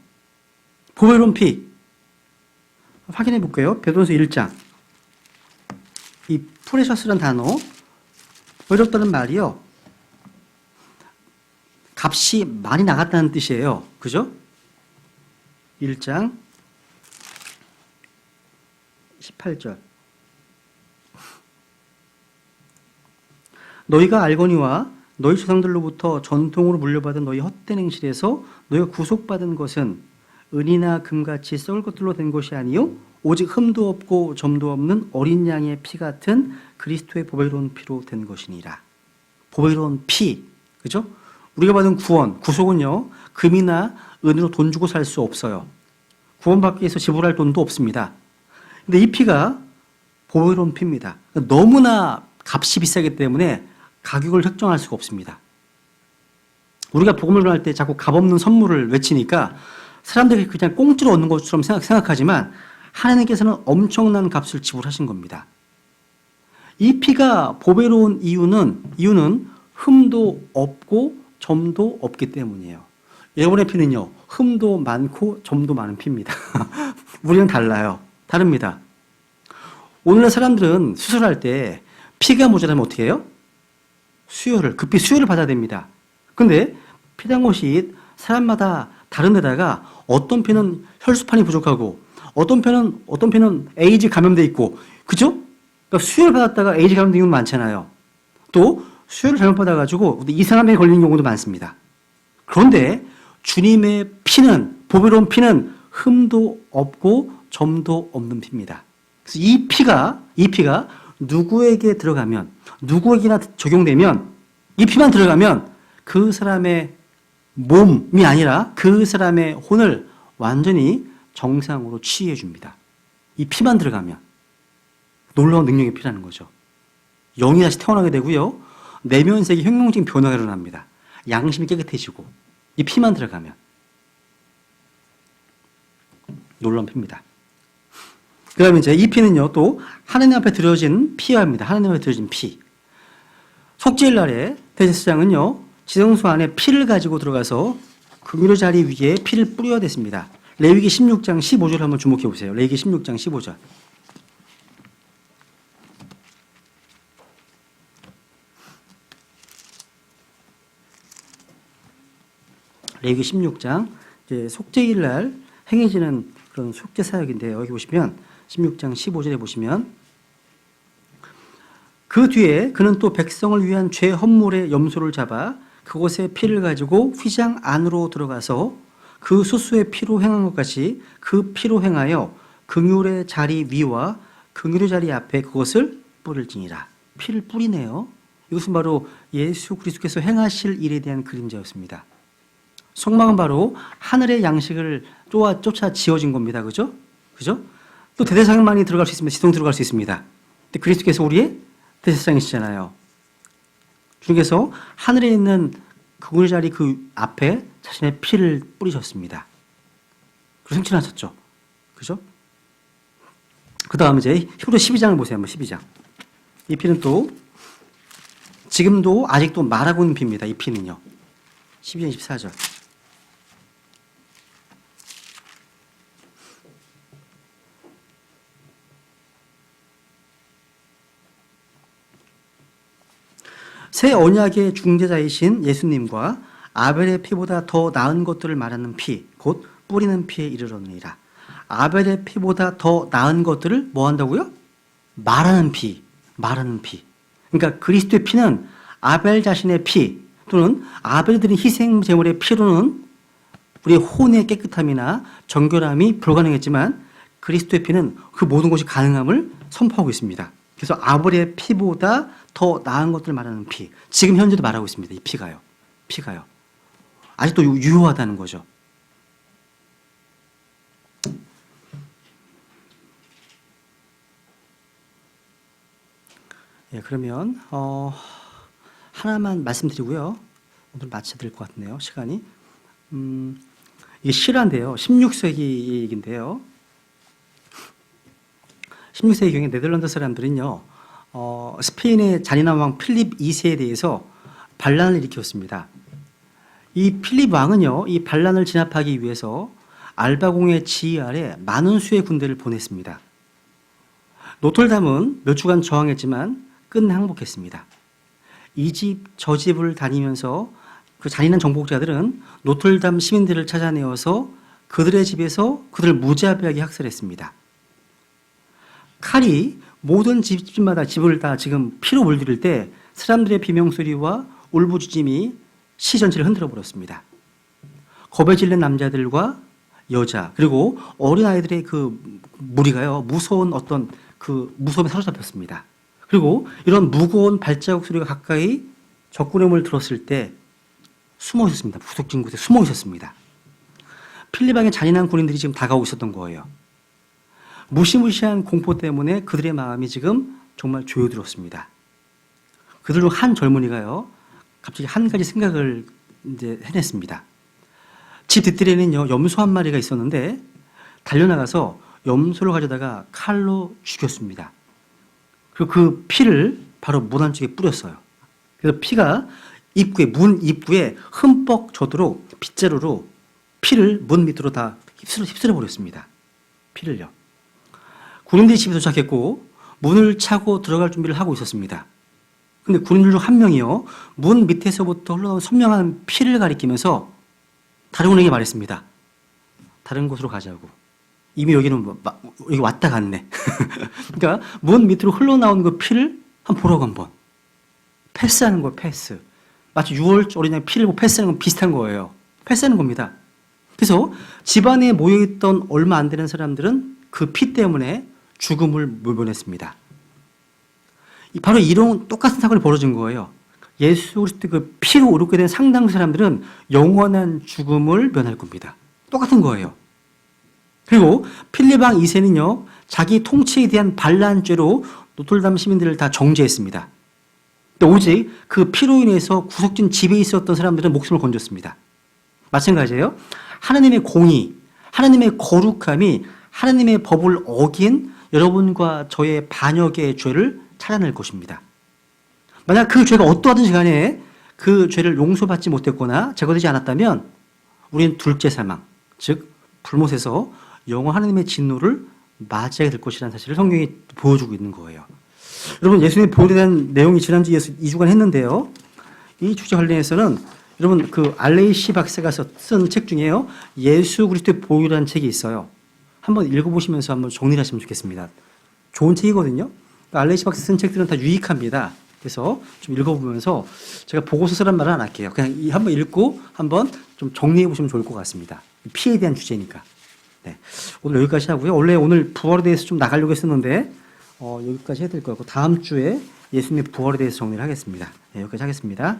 [SPEAKER 1] 보배로운 피. 확인해 볼게요. 베드로전서 1장. 이 프레셔스라는 단어, 보배롭다는 말이요. 값이 많이 나갔다는 뜻이에요. 그죠? 1장 18절. 너희가 알거니와 너희 조상들로부터 전통으로 물려받은 너희 헛된 행실에서 너희가 구속받은 것은 은이나 금같이 썩을 것들로 된 것이 아니요 오직 흠도 없고 점도 없는 어린 양의 피 같은 그리스도의 보배로운 피로 된 것이니라. 보배로운 피, 그죠? 우리가 받은 구원, 구속은요 금이나 은으로 돈 주고 살 수 없어요. 구원받기 위해서 지불할 돈도 없습니다. 근데 이 피가 보배로운 피입니다. 너무나 값이 비싸기 때문에 가격을 책정할 수가 없습니다. 우리가 복음을 전할 때 자꾸 값없는 선물을 외치니까 사람들이 그냥 공짜로 얻는 것처럼 생각하지만 하나님께서는 엄청난 값을 지불하신 겁니다. 이 피가 보배로운 이유는 흠도 없고 점도 없기 때문이에요. 여러분의 피는요, 흠도 많고 점도 많은 피입니다. 우리는 달라요. 다릅니다. 오늘날 사람들은 수술할 때 피가 모자라면 어떻게 해요? 급히 수혈을 받아야 됩니다. 근데 피란 것이 사람마다 다른 데다가 어떤 피는 혈소판이 부족하고 어떤 피는 에이즈 감염돼 있고, 그죠? 그러니까 수혈을 받았다가 에이즈 감염된 경우도 많잖아요. 또 수혈을 잘못 받아가지고 이상한 병에 걸리는 경우도 많습니다. 그런데 주님의 피는, 보배로운 피는 흠도 없고 점도 없는 피입니다. 그래서 이 피가 누구에게 들어가면, 누구에게나 적용되면, 이 피만 들어가면 그 사람의 몸이 아니라 그 사람의 혼을 완전히 정상으로 치유해 줍니다. 이 피만 들어가면 놀라운 능력의 피라는 거죠. 영이 다시 태어나게 되고요. 내면색이 혁명적인 변화가 일어납니다. 양심이 깨끗해지고 이 피만 들어가면 놀라운 피입니다. 그 다음에 이제 이 피는요, 또 하나님 앞에 드려진 피화입니다. 하나님 앞에 드려진 피. 속죄일 날에 대제사장은요, 지성소 안에 피를 가지고 들어가서 금요 자리 위에 피를 뿌려야 됐습니다. 레위기 16장 15절 한번 주목해 보세요. 레위기 16장 15절. 레위기 16장, 이제 속죄일 날 행해지는 그런 속죄 사역인데요. 여기 보시면 16장 15절에 보시면 그 뒤에 그는 또 백성을 위한 죄 헌물의 염소를 잡아 그곳에 피를 가지고 휘장 안으로 들어가서 그 수수의 피로 행한 것 같이 그 피로 행하여 긍휼의 자리 위와 긍휼의 자리 앞에 그것을 뿌릴지니라. 피를 뿌리네요. 이것은 바로 예수 그리스도께서 행하실 일에 대한 그림자였습니다. 속망은 바로 하늘의 양식을 쫓아 지어진 겁니다. 그죠? 또 대제사장만이 들어갈 수 있습니다. 지성 들어갈 수 있습니다. 근데 그리스도께서 우리의 대제사장이시잖아요. 주님께서 하늘에 있는 그의 자리 그 앞에 자신의 피를 뿌리셨습니다. 그리고 승천하셨죠. 그죠? 그 다음 이제 히브리 12장을 보세요. 한번 12장. 이 피는 또 지금도 아직도 말하고 있는 피입니다. 이 피는요. 12장 24절. 새 언약의 중재자이신 예수님과 아벨의 피보다 더 나은 것들을 말하는 피, 곧 뿌리는 피에 이르러느니라. 아벨의 피보다 더 나은 것들을 뭐 한다고요? 말하는 피. 그러니까 그리스도의 피는 아벨 자신의 피 또는 아벨이 드린 희생 제물의 피로는 우리의 혼의 깨끗함이나 정결함이 불가능했지만 그리스도의 피는 그 모든 것이 가능함을 선포하고 있습니다. 그래서 아벨의 피보다 더 나은 것들을 말하는 피. 지금 현재도 말하고 있습니다. 이 피가요. 아직도 유효하다는 거죠. 예, 그러면 하나만 말씀드리고요. 오늘 마쳐야 될 것 같네요. 시간이. 이게 실화인데요. 16세기 얘기인데요. 16세기 경에 네덜란드 사람들은요, 스페인의 잔인한 왕 필립 2세에 대해서 반란을 일으켰습니다. 이 필립 왕은요, 이 반란을 진압하기 위해서 알바공의 지휘 아래 많은 수의 군대를 보냈습니다. 노틀담은 몇 주간 저항했지만 끝내 항복했습니다. 이 집 저 집을 다니면서 그 잔인한 정복자들은 노틀담 시민들을 찾아내어서 그들의 집에서 그들을 무자비하게 학살했습니다. 칼이 모든 집집마다 집을 다 지금 피로 물들일 때 사람들의 비명소리와 울부짖음이 시 전체를 흔들어 버렸습니다. 겁에 질린 남자들과 여자 그리고 어린아이들의 그 무리가요, 무서운 어떤 그 무서움에 사로잡혔습니다. 그리고 이런 무거운 발자국 소리가 가까이 적군의 들었을 때 숨어 있었습니다. 구석진 곳에 숨어 있었습니다. 필리방의 잔인한 군인들이 지금 다가오고 있었던 거예요. 무시무시한 공포 때문에 그들의 마음이 지금 정말 조여들었습니다. 그들 중 한 젊은이가요, 갑자기 한 가지 생각을 이제 해냈습니다. 집 뒷뜰에는요, 염소 한 마리가 있었는데 달려나가서 염소를 가져다가 칼로 죽였습니다. 그리고 그 피를 바로 문 안쪽에 뿌렸어요. 그래서 피가 입구에, 문 입구에 흠뻑 젖도록 빗자루로 피를 문 밑으로 다 휩쓸어 버렸습니다. 피를요. 군인들이 집에 도착했고 문을 차고 들어갈 준비를 하고 있었습니다. 근데 군인들 중 한 명이요, 문 밑에서부터 흘러나온 선명한 피를 가리키면서 다른 군인에게 말했습니다. 다른 곳으로 가자고. 이미 여기는 여기 왔다 갔네. 그러니까 문 밑으로 흘러나온 그 피를 한번 보라고 한번. 패스하는 거예요, 패스. 마치 6월 어린아이 피를 보고 패스하는 건 비슷한 거예요. 패스하는 겁니다. 그래서 집안에 모여있던 얼마 안 되는 사람들은 그 피 때문에 죽음을 모면했습니다. 바로 이런 똑같은 사건이 벌어진 거예요. 예수 그리스도 그 피로 의롭게 된 상당 사람들은 영원한 죽음을 면할 겁니다. 똑같은 거예요. 그리고 필리방 2세는요, 자기 통치에 대한 반란죄로 노틀담 시민들을 다 정죄했습니다. 오직 그 피로 인해서 구석진 집에 있었던 사람들은 목숨을 건졌습니다. 마찬가지예요. 하나님의 공의, 하나님의 거룩함이 하나님의 법을 어긴 여러분과 저의 반역의 죄를 찾아낼 것입니다. 만약 그 죄가 어떠하든지 간에 그 죄를 용서받지 못했거나 제거되지 않았다면 우리는 둘째 사망, 즉 불못에서 영원 하나님의 진노를 맞이하게 될 것이라는 사실을 성경이 보여주고 있는 거예요. 여러분, 예수님의 보혈에 대한 내용이 지난주에 2주간 했는데요. 이 주제 관련해서는 여러분 그 알레이시 박사가 쓴 책 중에요, 예수 그리스도의 보혈이라는 책이 있어요. 한번 읽어보시면서 한번 정리를 하시면 좋겠습니다. 좋은 책이거든요. 알레이시 박사 쓴 책들은 다 유익합니다. 그래서 좀 읽어보면서 제가 보고서 쓰란 말은 안 할게요. 그냥 한번 읽고 한번 좀 정리해 보시면 좋을 것 같습니다. 피해에 대한 주제니까. 네. 오늘 여기까지 하고요. 원래 오늘 부활에 대해서 좀 나가려고 했었는데 여기까지 해야 될 것 같고 다음 주에 예수님의 부활에 대해서 정리를 하겠습니다. 네, 여기까지 하겠습니다.